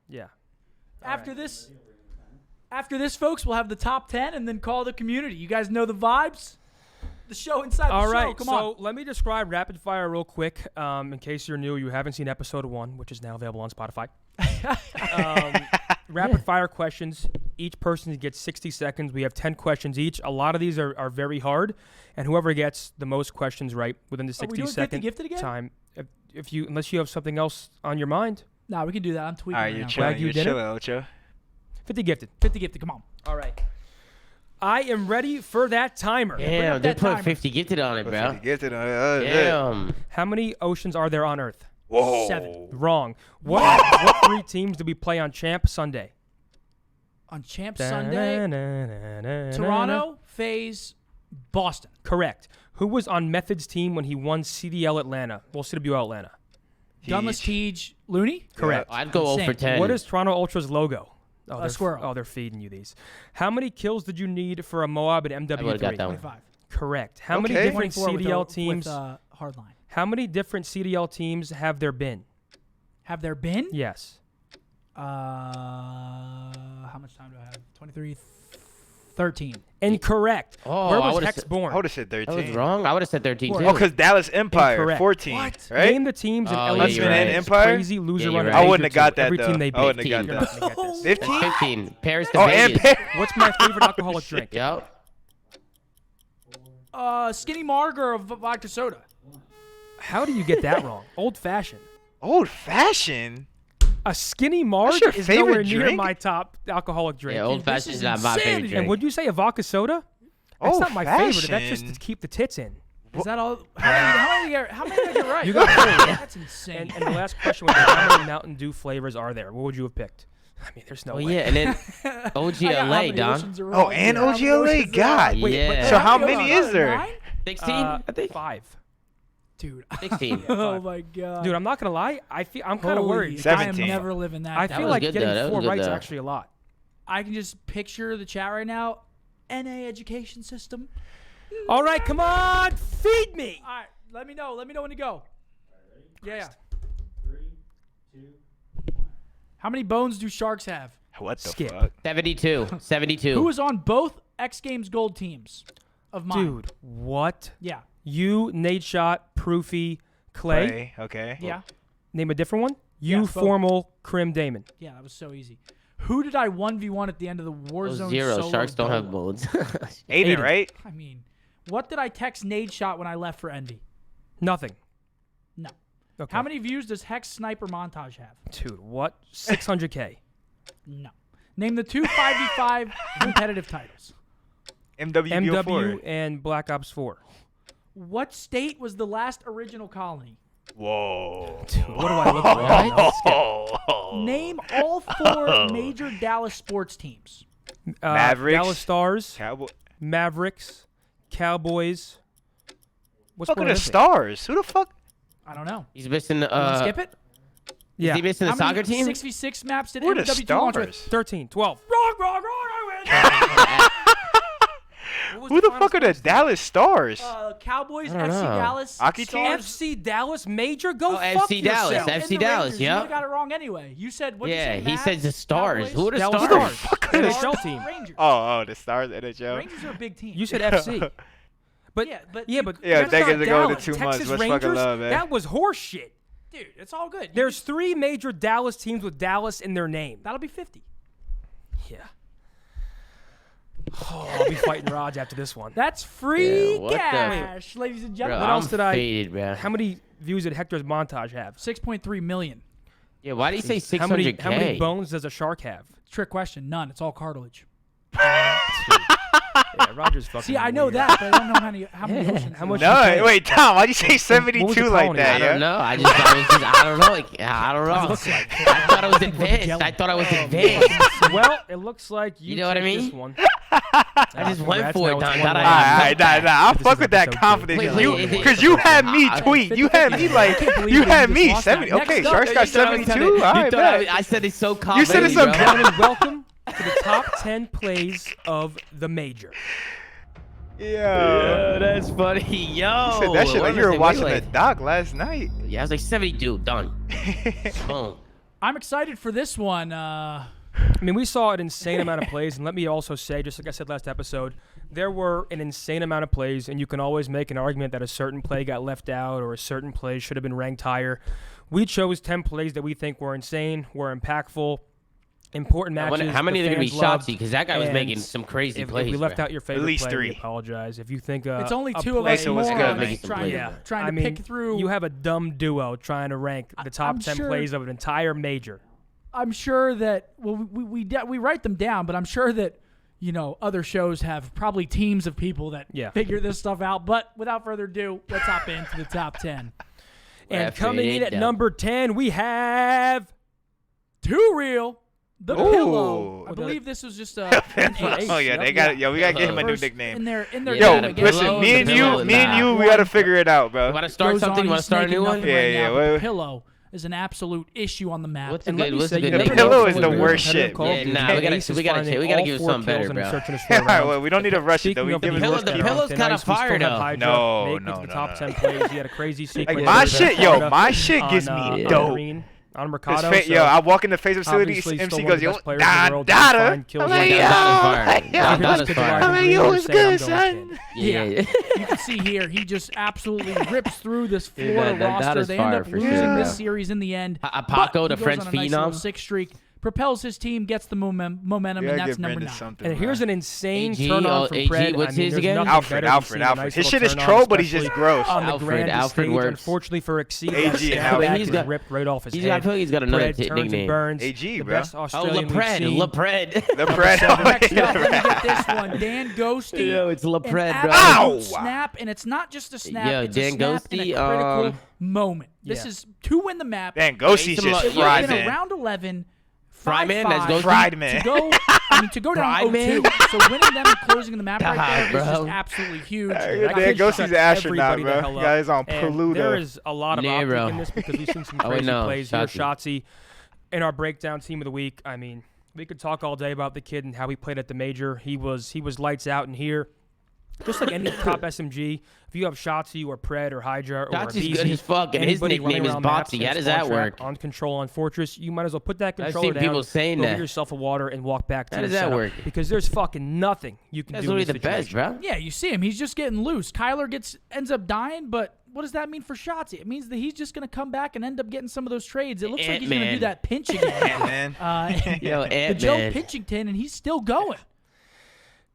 Yeah. After this, folks, we'll have the top 10 and then call the community. You guys know the vibes. The show inside the All show. right. Come So on. let me describe rapid fire real quick. In case you're new, you haven't seen episode 1, which is now available on Spotify. Rapid fire questions. Each person gets 60 seconds. We have 10 questions each. A lot of these are very hard, and whoever gets the most questions right within the 60-second gifted again? time, if you unless you have something else on your mind, Nah, we can do that. I'm tweeting All right, right you're now. chilling. you You're did it? chilling, Ocho. 50 gifted. 50 gifted. Come on. All right. I am ready for that timer. Damn, up they that put timer. 50 gifted on it, bro. Gifted. Damn. How many oceans are there on Earth? Whoa. 7. Wrong. What 3 teams do we play on Champ Sunday? On Champ Sunday, Toronto, FaZe, Boston. Correct. Who was on Method's team when he won CDL Atlanta? Well, CWL Atlanta. Dunless, Teej, Looney. Correct. I'd go 0 for 10. What is Toronto Ultra's logo? Oh, they're squirrel. Oh, they're feeding you these. How many kills did you need for a Moab at MW3? I would've got that one. 25. Correct. How many Okay. different 24 with CDL a- teams? With hardline. How many different CDL teams have there been? Have there been? Yes. How much time do I have? 23, 13. Incorrect. Oh, Where I was would've Hex said- born? I would have said That was 13. wrong. I would have said 13 too. Oh, because Dallas Empire, Incorrect. 14, What? right? Name the teams in Oh, LA. yeah, you're right. Empire? Crazy loser Yeah, you're runner. right. I wouldn't have got that, Every though. team they beat. I wouldn't have got You're that. not gonna get this. 15? 15. Paris to Oh, Vegas. and What's my favorite alcoholic drink? Yep. Skinny Margar of vodka soda. How do you get that wrong? Old fashioned. Old fashioned. A skinny That's Marg your is favorite nowhere near drink? my top alcoholic drink. Yeah, old fashioned is not my favorite insanity. And drink. would you say a vodka soda? That's not my favorite. That's just to Old-fashioned. keep the tits in. Is that all? How many did I get right? You got 4. That's insane. And the last question was, how many Mountain Dew flavors are there? What would you have picked? I mean, there's no Oh, way. yeah, and then I got how OGLA, many Don. oceans are Oh, wrong? and How many OGLA? oceans are God. wrong? Wait, Yeah. So how many many oceans is are there? 9? 16, I think. 5. Dude. 16. Oh my god. Dude, I'm not gonna lie. I'm kind of Holy, worried. I am 17. never living that. I down. feel was like good, getting though. That was 4 good, rights is though. actually a lot. I can just picture the chat right now. NA education system. All right, come on, feed me. All right, let me know. Let me know when to go. Yeah. 3, 2. How many bones do sharks have? What the Skip. fuck? 72. 72. Who was on both X Games gold teams of mine? Dude, what? Yeah. You, Nate Shot, Proofy, Clay. Play, okay. Yeah. Name a different one. Yeah, You, both. Formal, Crim, Damon. Yeah, that was so easy. Who did I 1v1 at the end of the Warzone 0. solo Sharks don't have duo? modes. Aiden, right? I mean, what did I text Nade Shot when I left for Envy? Nothing. No. Okay. How many views does Hex Sniper Montage have? Dude, what? 600K. No. Name the 2 5v5 competitive titles. MWBO4. MW and Black Ops 4. What state was the last original colony? Whoa. What do I look like? No, skip. Oh. Name all 4 major Dallas sports teams. Mavericks. Dallas Stars, Cowboy. Mavericks, Cowboys. What's Fuck are going the on? Stars? Who the fuck? I don't know. He's missing the. Wanna skip it? Yeah. Is he missing the How soccer many team? 6v6 maps did Who are the MW2 launch with? Stars? 13, 12. Wrong, I win. Who the fuck are the Dallas Stars? Cowboys, I don't FC know. Dallas, Hockey team? Stars, FC Dallas Major? Go Oh, fuck FC Dallas. yourself. and FC the Dallas, Rangers. You yeah. would've got it wrong anyway. You said, what Yeah, did you he say? said the Stars. Cowboys? Who are the Dallas Stars? Stars. Fuck are the NHL team. Rangers. Oh, the Stars NHL. Rangers are a big team. You said FC. But Yeah, but yeah, you- but Yeah, that's that not gets to go to Dallas. 2 months. Texas Much fucking Rangers, love, man. that was horse shit. dude, it's all good. There's 3 major Dallas teams with Dallas in their name. That'll be 50. Yeah. Oh, I'll be fighting Raj after this one. That's free Yeah, what the- cash, ladies and Bro, gentlemen. What else I'm did I- faded, bro. How many views did Hector's montage have? 6.3 million. Yeah, why do you say 600K? How many bones does a shark have? Trick question. None. It's all cartilage. Yeah, Roger's fucking See, I know weird. that, but I don't know how many oceans. How much? No, wait, Tom. Why'd you say 72 like that? I don't know. I just thought it was just. I don't know. Like, I don't know. I thought it was advanced. I thought I was advanced. Well, it looks like you know what I take mean? This one. I just went for it, Don. Alright, I'll fuck with that confidence. Because you had me tweet. You had me like. You had me 70. Okay, Sharks got 72. Alright, I said it's so confident. You said it's so. Gentlemen, welcome to the top 10 plays of the major. Yeah, that's funny. Yo, you said that shit like you were watching the doc last night. Yeah, I was like 72. Done. Boom. I'm excited for this one. I mean, we saw an insane amount of plays, and let me also say, just like I said last episode, there were an insane amount of plays, and you can always make an argument that a certain play got left out or a certain play should have been ranked higher. We chose 10 plays that we think were insane, were impactful, important matches. How many are going to be Shotzzy? Because that guy was making some crazy plays. If we left out your favorite at least play, 3. we apologize. If you think it's only 2 of us more trying to pick through. You have a dumb duo trying to rank the top 10 plays of an entire major. I'm sure that we write them down, but I'm sure that other shows have probably teams of people that figure this stuff out. But without further ado, let's hop into the top 10. And coming in at number 10, we have Too Real. The Pillow. I believe this was just an ace. Oh yeah, they got it. Yo, we gotta give him a new nickname. In their yo, listen, me and you, we gotta figure it out, bro. You wanna start something? You wanna start a new one? Yeah. The Pillow is an absolute issue on the map. What's a good nickname? The Pillow is the worst shit. Yeah, nah, we gotta give something better, bro. Alright, well, we don't need to rush it though. We give it the Pillow's kind of fire though. No. The top 10 plays. He had a crazy sequence. My shit gets me dope. On Mercado, I walk in the FaZe facility, MC goes, yo, Dada. I'm like, yo, it's good, son. Yeah. You can see here, he just absolutely rips through this Florida roster. They end up losing this series in the end. Paco, the French phenom. 6 streak. Propels his team, gets the momentum, and that's number 9. And here's an insane turn on from Pred. What's his again? Alfred. His shit is troll, but he's just gross. Alfred works. Unfortunately for Exceed, he's got ripped right off his head. I feel like he's got another nickname. AG, bro. LePred. Next up, let me get this one. Dan Ghosty. Yo, it's LePred, bro. Ow! Snap, and it's not just a snap. Yo, it's Dan a snap Ghosty, in a critical moment. This is to win the map. Dan Ghosty's just fried, man. Round 11. Fryman, that's Ghosty. Fried man. To go down 0-2. So winning them and closing the map right there is just absolutely huge. Dan Ghosty's an astronaut, bro. You guys on Pluto. There is a lot of optic in this because we've seen some crazy plays here. Shotzzy in our breakdown team of the week. I mean, we could talk all day about the kid and how he played at the major. He was lights out in here. Just like any top SMG, if you have Shotzzy or Pred or Hydra or Shotzi's good as fuck, and his nickname is Botsy. How does that work? On control on Fortress, you might as well put that controller I've seen people saying go that. get yourself a water, and walk back to How the does that work? Because there's fucking nothing you can do. That's really the best, bro. Yeah, you see him. He's just getting loose. Kyler ends up dying, but what does that mean for Shotzzy? It means that he's just going to come back and end up getting some of those trades. It looks like he's going to do that pinch again. The Joe Pinchington, and he's still going.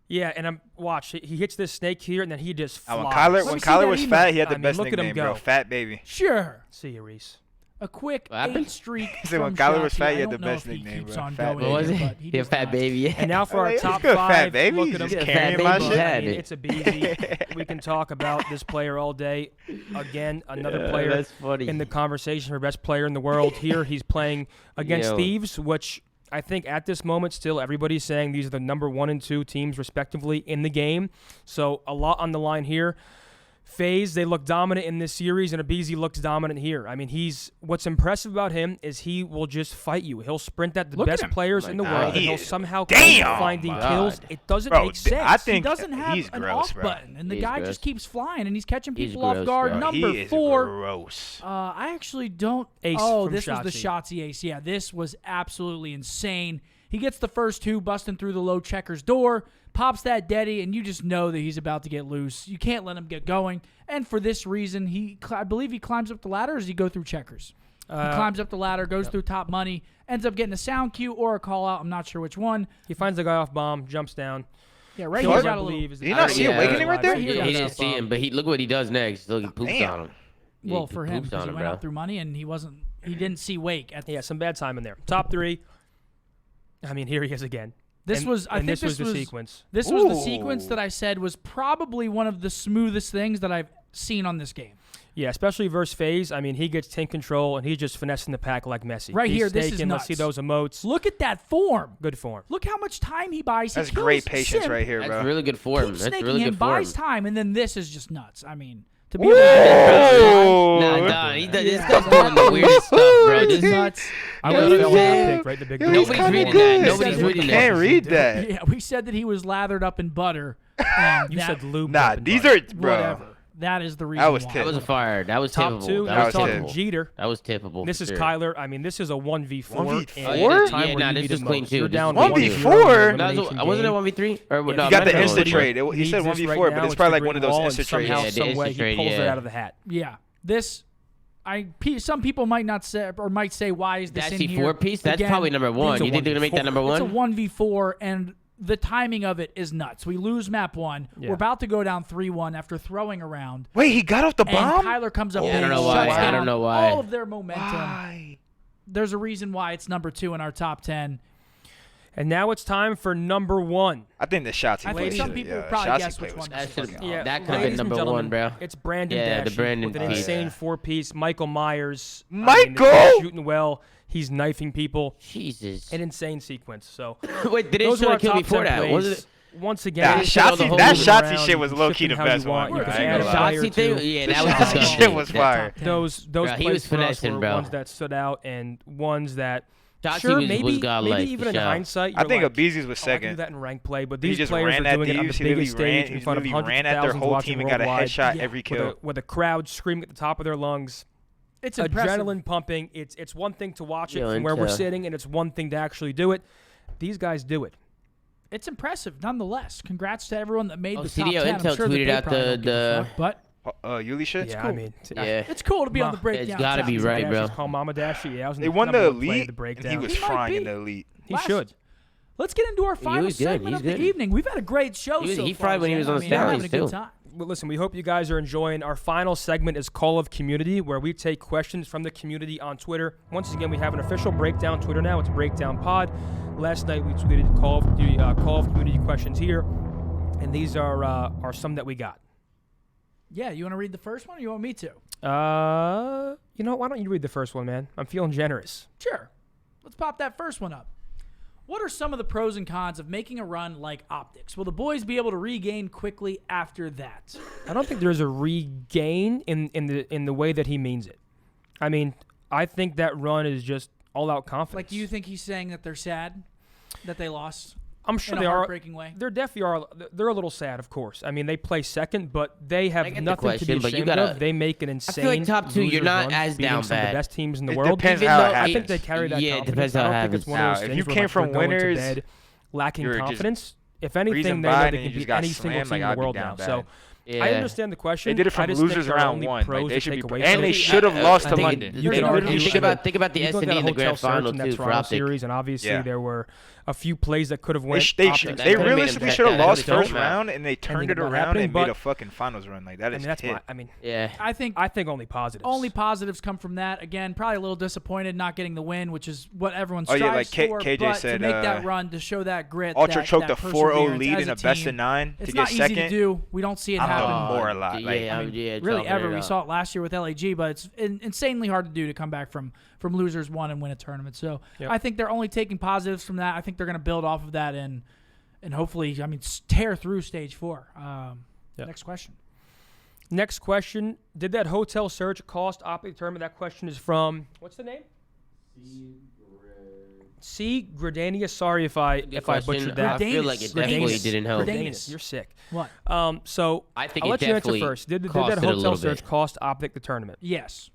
Yeah, and watch. He hits this snake here, and then he just flies. When Kyler was fat, he had the best nickname, bro. Fat baby. Sure. See you, Reese. A quick 8 streak. When Kyler was fat, he had the best nickname, bro. Fat baby. He a fat baby. And now for our top 5. Fat baby. Look at him. Just carrying my shit. It's a beezy. We can talk about this player all day. Again, another player in the conversation for best player in the world. Here, he's playing against Thieves, which I think at this moment still everybody's saying these are the number 1 and 2 teams respectively in the game. So a lot on the line here. FaZe, they look dominant in this series, and Abizi looks dominant here. I mean, what's impressive about him is he will just fight you. He'll sprint at the best players in the world, and he'll somehow keep finding kills. It doesn't make sense. I think he doesn't have an off button, and the guy just keeps flying, and he's catching people off guard. Bro. Number 4. Gross. I actually don't. Ace this was the Shotzzy ace. Yeah, this was absolutely insane. He gets the first 2, busting through the low checkers door, pops that deady, and you just know that he's about to get loose. You can't let him get going. And for this reason, I believe he climbs up the ladder, or does he go through checkers? He climbs up the ladder, goes through top money, ends up getting a sound cue or a call out. I'm not sure which one. He finds the guy off bomb, jumps down. Yeah, right here. Did you not see Awakening right there? He didn't see him, but look what he does next. Look, he poops on him. Well, for him, because he went out through money and he wasn't he didn't see Wake. Yeah, some bad time in there. Top 3. I mean, here he is again. This was the sequence. This was the sequence that I said was probably one of the smoothest things that I've seen on this game. Yeah, especially versus FaZe. I mean, he gets tank control, and he's just finessing the pack like Messi. Right he's here, staking. this is nuts. Let's see those emotes. Look at that form. Good form. Look how much time he buys. That's great patience right here, bro. That's really good form. Keeps That's snaking really him, good form. buys time, and then this is just nuts. I mean, to be Whoa! Nah, this guy's doing the weirdest stuff, bro. This is nuts. I would have pick, right? The big Nobody's reading that. Nobody's reading that. Can't read that. Yeah, we said that he was lathered up in butter. And You said lube. Nah, these are, bro. whatever. That is the reason. That was why. tip. That was a fire. That was Top tippable. 2. That was talking tippable. Jeter. That was tippable. This is sure. Kyler. I mean, this is a 1v4. 1v4? and Yeah, nah, this is clean too. You're down 1v4? Wasn't it 1v3? Or Yeah, no, You got the no, insta no, trade. He said 1v4, but it's probably like one of those insta trades. Somehow, Yeah, the some way, insta he trade, pulls it yeah. out of the hat. Yeah, this. Some people might not say or might say, why is this That in here? C4 piece? That's Again, probably number 1. You think they're gonna make that number 1? It's a 1v4, and the timing of it is nuts. We lose map 1. Yeah. We're about to go down 3-1 after throwing around. Wait, he got off the And bomb? Kyler comes up Yeah, I big, don't know why. shuts I down don't know why. all of their momentum. Why? There's a reason why it's number 2 in our top 10. And now it's time for number 1. I think the shots he I played. think some people would probably guess which one this is. Yeah, That could have been ladies and number 1, gentlemen, bro. It's Brandon Yeah, the Dashi Brandon with an piece. insane Yeah. 4-piece. Michael Myers. Michael! He's shooting well. He's knifing people. Jesus. An insane sequence. So Wait, did they those show were a our kill top before 10 that? Was plays. it? Once again, Nah, they showed the Shotzzy, whole that moving Shotzzy around. shit was You low-key shift the him how you best want. one, You bro. can I ain't add a gonna lie. player Shotzzy thing? too. Yeah, The that was Shotzzy disgusting. shit was That- fire. Those Bro, he plays was for us finessing, were bro. ones that stood out and ones that Shotzzy sure, was maybe godlike, even for in sure. hindsight, I you're think like, Abeezy's was I can do second. that in ranked play, but He these just players ran are at doing it on the Thieves. He biggest literally stage in front of ran at their hundreds of whole thousands team and watching got a worldwide. headshot Yeah. every kill. With a crowd screaming at the top of their lungs. It's impressive. Adrenaline pumping. It's one thing to watch it Yo, from where we're Intel. sitting, and it's one thing to actually do it. These guys do it. It's impressive, nonetheless. Congrats to everyone that made Oh, the top CDO 10. I'm Intel sure that tweeted they out probably don't give a the- fuck, but Yuli shit? Yeah, cool. I mean, Yeah. it's cool to be on the Ma- breakdown. It's gotta be top. right, bro. Call Mama Dashi. Yeah, I was in They the won number the one play of elite, the and breakdown. he was He might frying in be. the elite. He should. Let's get into our final was good. segment He's of the good. evening. We've had a great show He was- so he far. fried when he was on the We're having a Stallions, good too. time. Well, listen, we hope you guys are enjoying our final segment is Call of Community, where we take questions from the community on Twitter. Once again, we have an official Breakdown Twitter now. It's Breakdown Pod. Last night we tweeted Call of Community questions here, and these are some that we got. Yeah, you want to read the first one or you want me to? You know, why don't you read the first one, man? I'm feeling generous. Sure. Let's pop that first one up. What are some of the pros and cons of making a run like Optics? Will the boys be able to regain quickly after that? I don't think there's a regain in the way that he means it. I mean, I think that run is just all out confidence. Like, do you think he's saying that they're sad that they lost? I'm sure in they a are. heartbreaking way? They definitely are. They're a little sad, of course. I mean, they play second, but they have I get the nothing to be question, but you ashamed gotta- of. They make an insane. feel like top two, you're loser not run, as beating down some of bad. the best teams in the It world. depends Even how though it I happens. think they carry that Yeah, it confidence. depends how I it don't think it's happens. one of those Now, if things you where, came like, from they're going to winners, bed lacking you're just confidence. If anything, breezing they by know and they then can you just beat got any single slammed, team like, in I'd the be world down now. bad. So Yeah. I understand the question. They did it I from just think losers there are round only one. pros Like, they to should take be, away and from they it. should have lost I to think London. you You can can argue- argue- think about the You look S&D at in the Hotel grand Search final in that too for Toronto Optic. series, and obviously Yeah. there were a few plays that could have They, went. they, Optic. they could've made realistically them should have that lost could've first helped them out. round, and they turned Ended it up around happening, and made but- a fucking finals run. Like, that I is mean, that's hit. why. I mean, Yeah. I think I think only positives. only positives come from that. Again, probably a little disappointed not getting the win, which is what everyone Oh, strives yeah, like for. KJ but said, to make that run, to show that grit, Ultra that, choked that a 4-0 perseverance lead as in a best team. of 9 It's to get not easy second. to do. We don't see it I'm happen. hoping more a lot. Like, yeah, I mean, yeah, really chalk it ever. We up. saw it last year with LAG, but it's insanely hard to do to come back from losers one and win a tournament. So Yep. I think they're only taking positives from that. I think they're going to build off of that and hopefully, I mean, tear through stage 4. Yep. Next question. Next question: did that hotel search cost Optic the tournament? That question is from what's the name? C. Gradania. Sorry if I butchered that. I feel like it definitely Gradanus. didn't help. Gradanus. You're sick. What? So I think I'll it let you answer definitely first. Did that costed a hotel little search bit. cost Optic the tournament? Yes.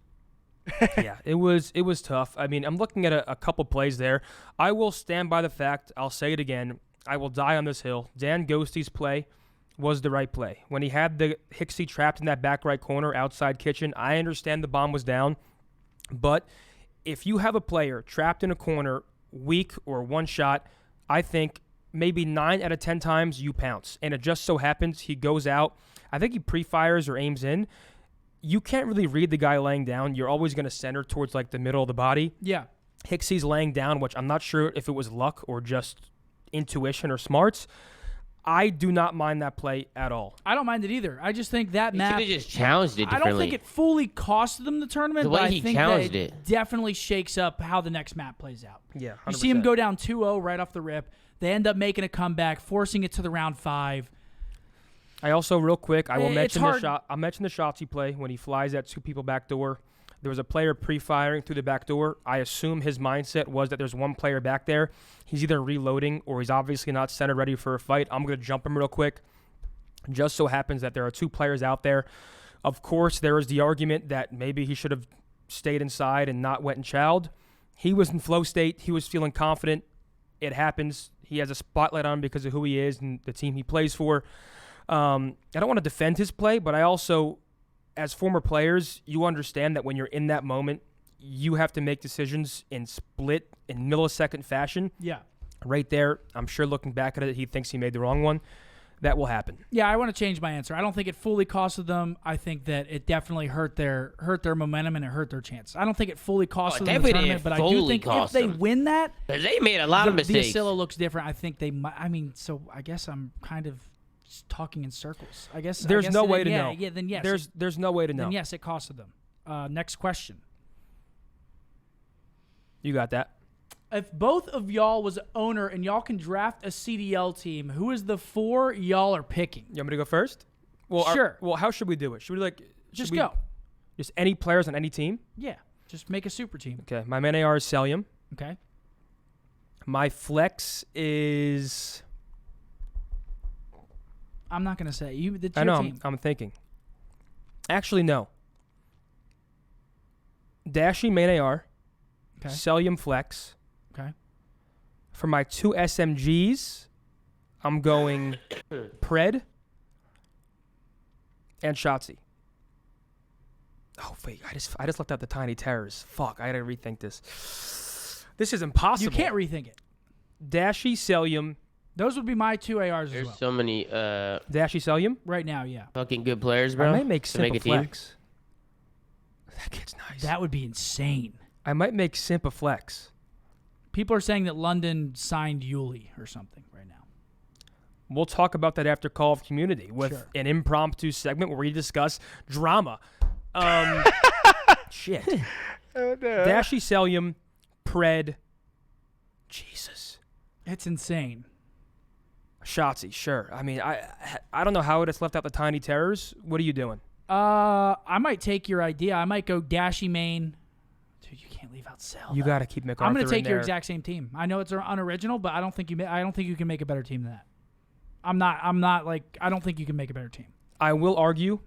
Yeah, it was tough. I mean, I'm looking at a couple plays there. I will stand by the fact. I'll say it again. I will die on this hill. Dan Ghosty's play was the right play. When he had the Hixie trapped in that back right corner outside kitchen, I understand the bomb was down. But if you have a player trapped in a corner, weak or one shot, I think maybe 9 out of 10 times you pounce. And it just so happens he goes out. I think he pre-fires or aims in. you can't really read the guy laying down. You're always going to center towards like the middle of the body. Yeah. Hicksy's laying down, which I'm not sure if it was luck or just intuition or smarts. I do not mind that play at all. I don't mind it either. I just think that map. He should have just challenged it differently. I don't think it fully costed them the tournament, but I think that it definitely shakes up how the next map plays out. Yeah, 100%. You see him go down 2-0 right off the rip. They end up making a comeback, forcing it to the round 5. I also, real quick, I will mention the shot. I'll mention the Shotzzy play when he flies at 2 people back door. There was a player pre-firing through the back door. I assume his mindset was that there's one player back there. He's either reloading or he's obviously not centered ready for a fight. I'm going to jump him real quick. Just so happens that there are 2 players out there. Of course, there is the argument that maybe he should have stayed inside and not went and chowed. He was in flow state. He was feeling confident. It happens. He has a spotlight on him because of who he is and the team he plays for. I don't want to defend his play, but I also, as former players, you understand that when you're in that moment, you have to make decisions in millisecond fashion. Yeah. Right there, I'm sure looking back at it, he thinks he made the wrong one. That will happen. Yeah, I want to change my answer. I don't think it fully costed them. I think that it definitely hurt their momentum and it hurt their chance. I don't think it fully costed them the tournament, but I do think if they win that, because they made a lot of mistakes. The Asilla looks different. I think they might. I mean, so I guess I'm kind of talking in circles. I guess there's no way to know. Yeah, then yes. There's no way to know. Then yes, it costed them. Next question. You got that. If both of y'all was owner and y'all can draft a CDL team, who is the 4 y'all are picking? You want me to go first? Well, sure. How should we do it? Should we just go? Just any players on any team? Yeah. Just make a super team. Okay. My main AR is Celium. Okay. My flex is... I'm not going to say. I know. I'm thinking. Actually, no. Dashy main AR. Okay. Celium flex. Okay. For my 2 SMGs, I'm going Pred and Shotzzy. Oh wait, I just left out the Tiny Terrors. Fuck, I gotta rethink this. This is impossible. You can't rethink it. Dashy, Celium. Those would be my 2 ARs as well. There's so many Dashy, Celium? Right now, yeah. Fucking good players, bro. I might make Simp a flex. That kid's nice. That would be insane. I might make Simp a flex. People are saying that London signed Yuli or something right now. We'll talk about that after Call of Community with an impromptu segment where we discuss drama. Shit. Dashy, Celium, Pred. Jesus. It's insane. Shotzzy, sure. I mean, I don't know how it's left out the Tiny Terrors. What are you doing? I might take your idea. I might go Dashy main. Dude, you can't leave out Cell. You got to keep MacArthur. I'm going to take your exact same team. I know it's unoriginal, but I don't think you can make a better team than that. I don't think you can make a better team. I will argue.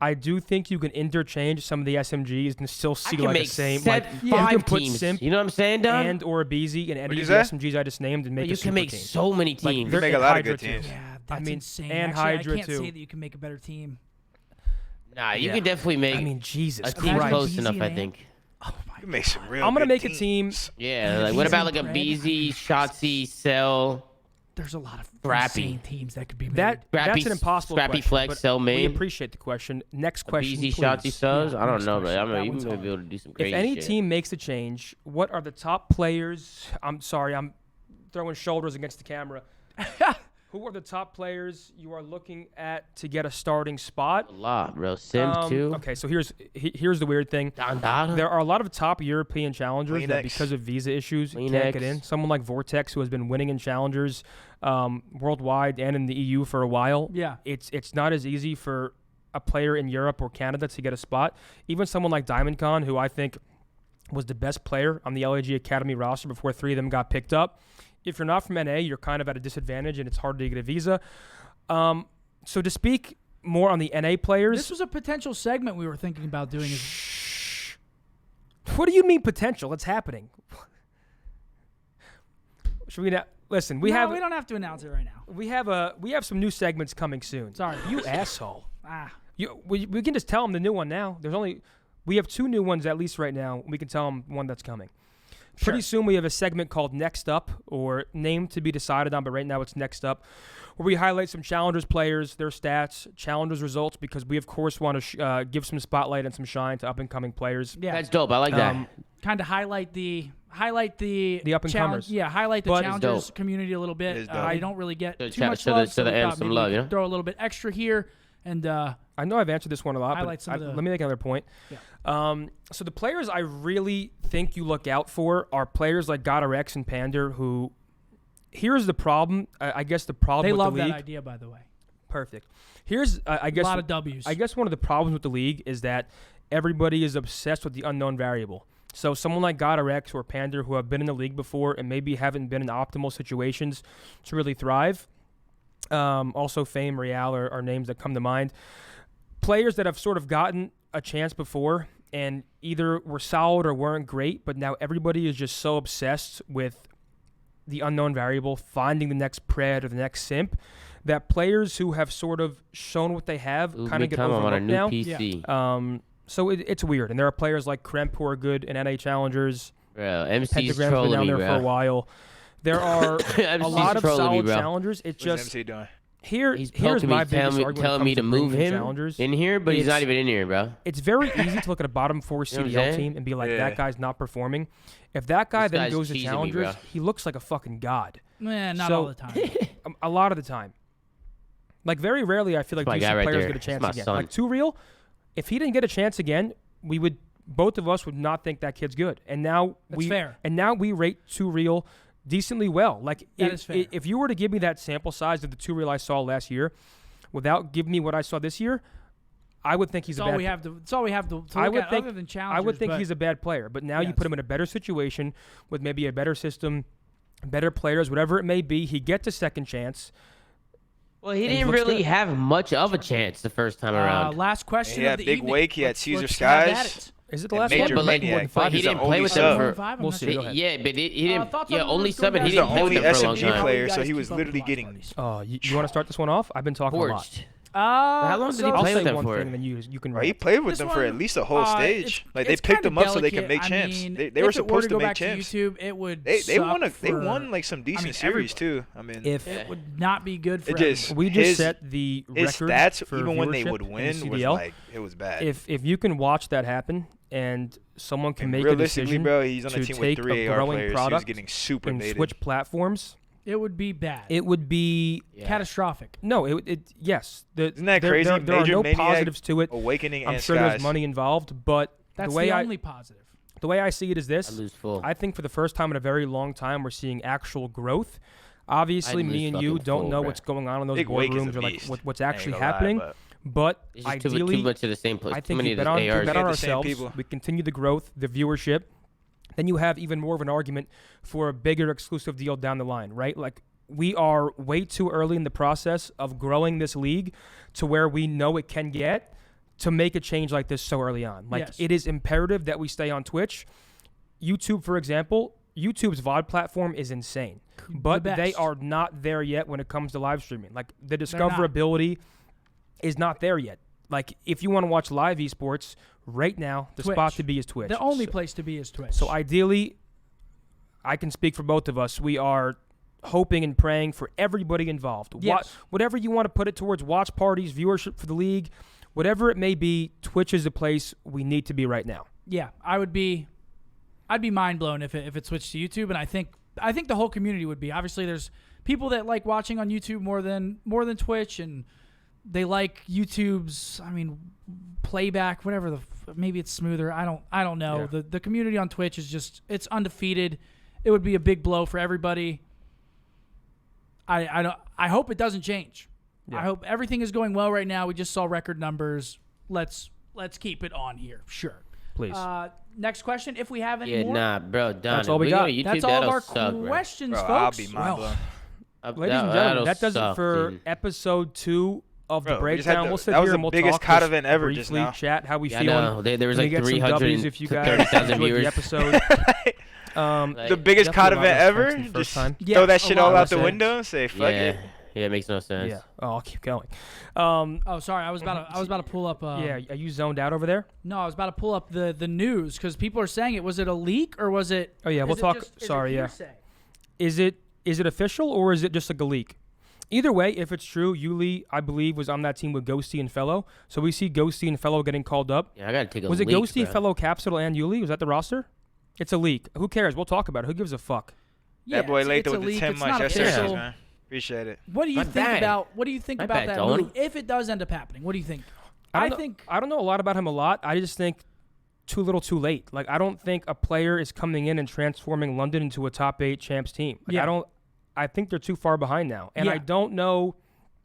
I do think you can interchange some of the SMGs and still see like the same. Like you can put Simp, you know what I'm saying, Don? And or a BZ and any of the SMGs I just named and make a super team. You can make so many teams. You can make a lot of good teams. Yeah, that's insane. And actually, Hydra I can't too. say that you can make a better team. Nah, you can definitely make. I mean, Jesus a team close enough. I think. Oh my You can make some real. I'm gonna make teams. a team. Yeah, like what about like a BZ, Shotzzy, Cell? There's a lot of Scrappy teams that could be made. That's an impossible Scrappy question. Flex, Cell main. We appreciate the question. Next question, BZ, please. Shotzzy, Cells? I don't know, but I mean, you one's may hard. be able to do some crazy If any shit. team makes a change, what are the top players? I'm sorry, I'm throwing shoulders against the camera. Who are the top players you are looking at to get a starting spot? A lot, bro. Simp too. Okay, so here's the weird thing. Don. There are a lot of top European challengers that, because of visa issues, can't get in. Someone like Vortex, who has been winning in challengers worldwide and in the EU for a while. Yeah. It's not as easy for a player in Europe or Canada to get a spot. Even someone like DiamondCon, who I think was the best player on the LAG Academy roster before 3 of them got picked up. If you're not from NA, you're kind of at a disadvantage, and it's hard to get a visa. So to speak more on the NA players... This was a potential segment we were thinking about doing. Shh. What do you mean potential? It's happening. Should we not... Listen, we don't have to announce it right now. We have some new segments coming soon. Sorry. You asshole. We can just tell them the new one now. We have 2 new ones at least right now. We can tell them one that's coming. Pretty soon we have a segment called Next Up, or name to be decided on, but right now it's Next Up, where we highlight some Challengers players, their stats, Challengers results, because we, of course, want to give some spotlight and some shine to up-and-coming players. Yeah. That's dope. I like that. Kind of highlight the up-and-comers. Yeah, highlight the Challengers community a little bit. I don't really get too much love, so some love, yeah? Throw a little bit extra here. And I know I've answered this one a lot, but let me make another point. Yeah. So the players I really think you look out for are players like GodRx and Pander, who, here's the problem. I guess the problem they with love the league. that idea, by the way. Perfect. Here's, I guess, a lot of W's. I guess one of the problems with the league is that everybody is obsessed with the unknown variable. So someone like GodRx or Pander, who have been in the league before and maybe haven't been in optimal situations to really thrive. Also, Fame, Real are names that come to mind. Players that have sort of gotten a chance before and either were solid or weren't great, but now everybody is just so obsessed with the unknown variable, finding the next pred or the next simp, that players who have sort of shown what they have kind of get overlooked now. PC. So it's weird. And there are players like Kremp who are good in NA Challengers. Bro, MC's Pentagram's been down there for a while. There are a lot of solid challengers. It's just MC doing? Here's my biggest argument telling me to move him in here, but he's not even in here, bro. It's very easy to look at a bottom 4 CDL team and be like, that guy's not performing. If that guy then goes to Challengers, he looks like a fucking god. Man, not all the time. A lot of the time. Like, very rarely I feel like these players get a chance again. Like, Too Real, if he didn't get a chance again, both of us would not think that kid's good. And now we rate Too Real decently well. Like, if you were to give me that sample size of the Too Real I saw last year, without giving me what I saw this year, I would think he's a bad player. That's all we have to look at other than Challengers. I would think he's a bad player. But now you put him in a better situation with maybe a better system, better players, whatever it may be. He gets a second chance. Well, he didn't really have much of a chance the first time around. Last question of the Big evening. Wake. He had Caesar Skies. Is it the last Major one? Maniac. He didn't play with them for. We'll see. Yeah, but he didn't. Only 7. He's He the didn't play with only them for a long SMG time. player, so he was literally getting. You want to start this one off? I've been talking a lot. How long did he play with them for? And then you can he played with them for at least a whole stage. Like, they picked him up so they could make champs. They were supposed to make champs. YouTube, it would they won like some decent series too. I mean, it would not be good for we just set the record. His stats, for even when they would win, CDL. was like, it was bad. If you can watch that happen and someone can make a decision bro, he's on a to team take with 3 a AR growing players, product getting super and baited. switch platforms, it would be bad. It would be catastrophic. No, yes. Isn't that crazy? There are no Maniac, positives to it. Awakening I'm and sure Skies. there's money involved, but that's the only positive. The way I see it is this. I lose full. I think for the first time in a very long time, we're seeing actual growth. Obviously, me and you don't know what's going on in those boardrooms or like what's actually happening. But ideally, too much of the same place. I think we bet on ourselves. We continue the growth, the viewership. Then you have even more of an argument for a bigger exclusive deal down the line, right? Like, we are way too early in the process of growing this league to where we know it can get to make a change like this so early on. Like, it is imperative that we stay on Twitch. YouTube, for example, YouTube's VOD platform is insane. But they are not there yet when it comes to live streaming. Like, the discoverability is not there yet. Like, if you want to watch live esports right now, the spot to be is Twitch. The only place to be is Twitch. So ideally, I can speak for both of us. We are hoping and praying for everybody involved. Yes. Whatever you want to put it towards, watch parties, viewership for the league, whatever it may be, Twitch is the place we need to be right now. Yeah, I'd be mind blown if it switched to YouTube, and I think the whole community would be. Obviously, there's people that like watching on YouTube more than Twitch, and they like YouTube's, playback, whatever maybe it's smoother. I don't know. Yeah. The community on Twitch is just, it's undefeated. It would be a big blow for everybody. I hope it doesn't change. Yeah. I hope everything is going well right now. We just saw record numbers. Let's keep it on here. Sure. Please. Next question, if we have any more. Nah, bro, done. That's all we got. YouTube, that's all of our suck, questions, bro, folks. I'll be mind blown. Ladies and gentlemen, that does it for episode 2 of the breakdown. We'll sit here and we'll biggest talk event ever briefly, just now. chat how we feel. No, there was like 330,000 if you guys enjoyed the episode. The biggest COD event ever. Just throw that shit all out the window and say fuck it. Yeah, it makes no sense. Yeah. Oh, I'll keep going. Oh, sorry. I was about to pull up. Yeah. Are you zoned out over there? No, I was about to pull up the news because people are saying it. Was it a leak or was it? Oh yeah, we'll talk. Sorry, yeah. Is it official or is it just like a leak? Either way, if it's true, Yuli, I believe, was on that team with Ghosty and Fellow. So we see Ghosty and Fellow getting called up. Yeah, I gotta take a Was leak, it Ghosty, bro. Fellow, Capsule, and Yuli? Was that the roster? It's a leak. Who cares? We'll talk about it. Who gives a fuck? That boy late with the leak. 10 It's months. not Yes, official. sir, man. Appreciate it. What do you think bad. about? What do you think My about bad, that Dolan. move? If it does end up happening, what do you think? I don't know a lot about him a lot. I just think too little, too late. Like I don't think a player is coming in and transforming London into a top 8 champs team. Like, Yeah. I think they're too far behind now, and Yeah. I don't know.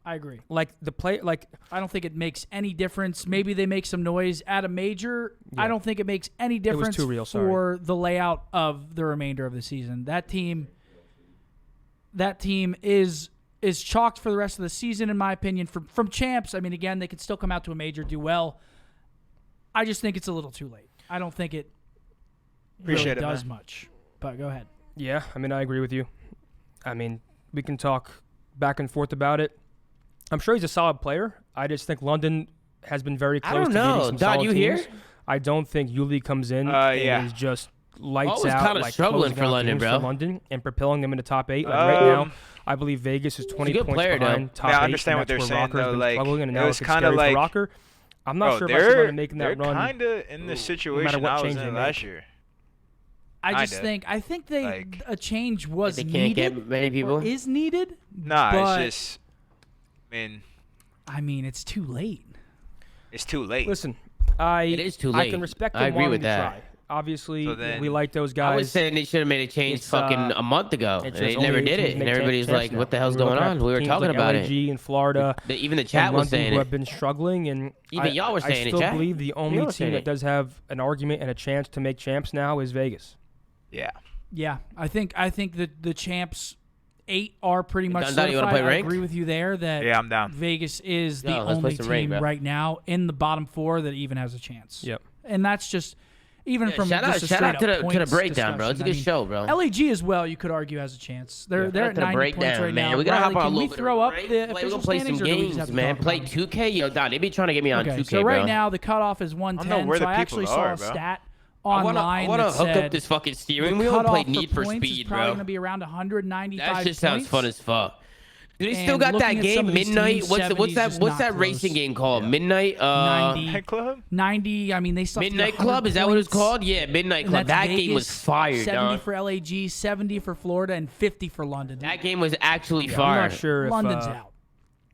I agree. Like the play, like I don't think it makes any difference. Maybe they make some noise at a major. Yeah. I don't think it makes any difference too real, sorry. for the layout of the remainder of the season. That team is chalked for the rest of the season, in my opinion. From champs, I mean, again, they could still come out to a major, do well. I just think it's a little too late. I don't think it really does much. But go ahead. Yeah, I mean, I agree with you. I mean, we can talk back and forth about it. I'm sure he's a solid player. I just think London has been very close to getting some Don, solid you teams. here? I don't think Yuli comes in yeah. and is just lights was out, kinda like struggling closing for out London, games bro. for London and propelling them into top 8. Like right now, I believe Vegas is 20 good points player, behind though. top 8. Yeah, I understand and what they're that's where saying, Rocker's though. been Like, struggling, and it now was it's kinda scary like- for Rocker. I'm not sure if I they're see London making that run. kind of in the situation what I was change in they last make. year. I just Kinda. think a change was They can't needed. get many people. Or is needed. Nah, but, it's just, I mean, it's too late. it's too late. Listen, It is too I late. can respect I them agree wanting with to that. try. Obviously, So then- we like those guys. I was saying they should have made a change It's, fucking a month ago. it's They just never only did teams it. And make everybody's champs like, now. what the hell's We look going at on? We were teams talking like about LAG it. in Florida. Even the chat and was London saying who it. have been struggling, and Even y'all were saying I it, still chat. believe the only were team saying that it. does have an argument and a chance to make champs now is Vegas. Yeah. Yeah, I think that the champs 8 are pretty much Don, you wanna certified. play I ranked? agree with you there that Yeah, I'm down. Vegas is the Yo, let's play only some ranked, team bro. right now in the bottom 4 that even has a chance. Yep. And that's just even from shout out, just a shout out straight up to the points breakdown, bro. It's a good discussion. show, bro. LAG as well, you could argue has a chance. They're Shout at out to the 90 points breakdown, right man. now. We gotta Riley, hop on a can we little bit throw of up break. the We're official gonna play some standings, or do we just have games, to man. talk Play about 2K, yo, Don. They be trying to get me on Okay, 2K, so bro. right now the cutoff is 110. where So the I actually people saw are, a bro. stat I online wanna that hook said up this fucking steering the wheel and play cutoff Need for for points Speed, is probably bro. going to be around 195 That just sounds points. fun as fuck. Do they still And got that looking at some game, of these Midnight? teams, What's 70's that? just What's not that racing close. game called? Midnight. 90. Head Club? 90. I mean, they still have to get Midnight Club. Is that what it's 100 called? Yeah, Midnight And Club. that's That game was Vegas, fire, 70 Don. for LAG, 70 for Florida, and 50 for London. That game was actually I'm fire. not sure if London's out.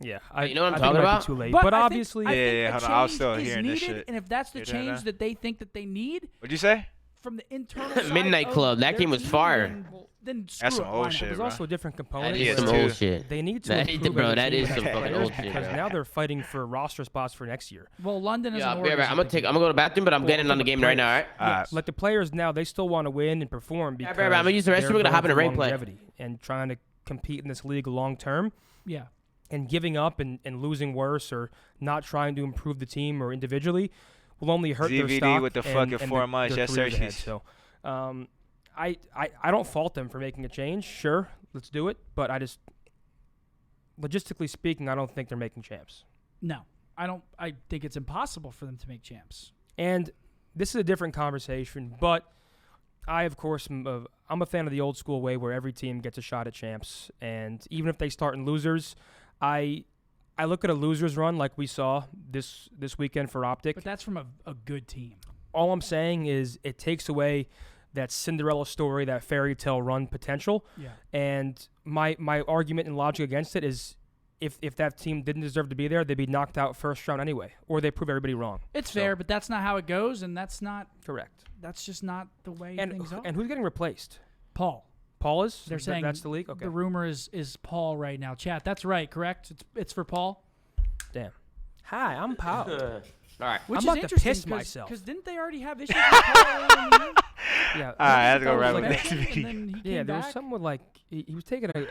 Yeah, You know what I'm I think talking it might be about? Too late, But but I think- obviously, I think Yeah, a hold on, I was change still is hearing this needed, shit. And if that's the You hearing change that? that they think that they need What'd you say? from the internal side Midnight of Club, that their game was team, fire. Then screw That's some it, old why not? shit, there's bro. also a different That component. is Yeah, some too. old shit. They need to That- improve bro, their that team is as some fucking players old shit, because bro. now they're fighting for roster spots for next year. Well, London is Yeah, an I'll be right back. I'm organization. gonna go to the bathroom, but I'm getting on the game right now. All right. Alright. Like the players now, they still want to win and perform because right, I'm gonna use the restroom. they're We're gonna hop going in a for rank play. longevity and trying to compete in this league long term. Yeah. And giving up and losing worse or not trying to improve the team or individually will only hurt their ZVD stock with the and fucking 4 months. their Yes, careers sir. ahead. So, I don't fault them for making a change. Sure, let's do it. But I just, logistically speaking, I don't think they're making champs. No, I don't. I think it's impossible for them to make champs. And this is a different conversation, but I, of course, I'm a fan of the old school way where every team gets a shot at champs. And even if they start in losers, I look at a losers run like we saw this weekend for Optic. But that's from a good team. All I'm saying is it takes away that Cinderella story, that fairy tale run potential. Yeah. And my argument and logic against it is if that team didn't deserve to be there, they'd be knocked out first round anyway, or they prove everybody wrong. It's So- fair, but that's not how it goes, and that's not. Correct. That's just not the way And things are. and who's getting replaced? Paul. Paul is? They're saying that's the league? Okay. The rumor is Paul right now. Chat. That's right. Correct. It's for Paul. Damn. Hi, I'm Paul. All right. Which I'm is about to interesting piss myself. Because didn't they already have issues with Paul earlier in the year? Yeah. All right, I have to go That was right like- with next And video. then he Yeah, came there was back? something with like he was taking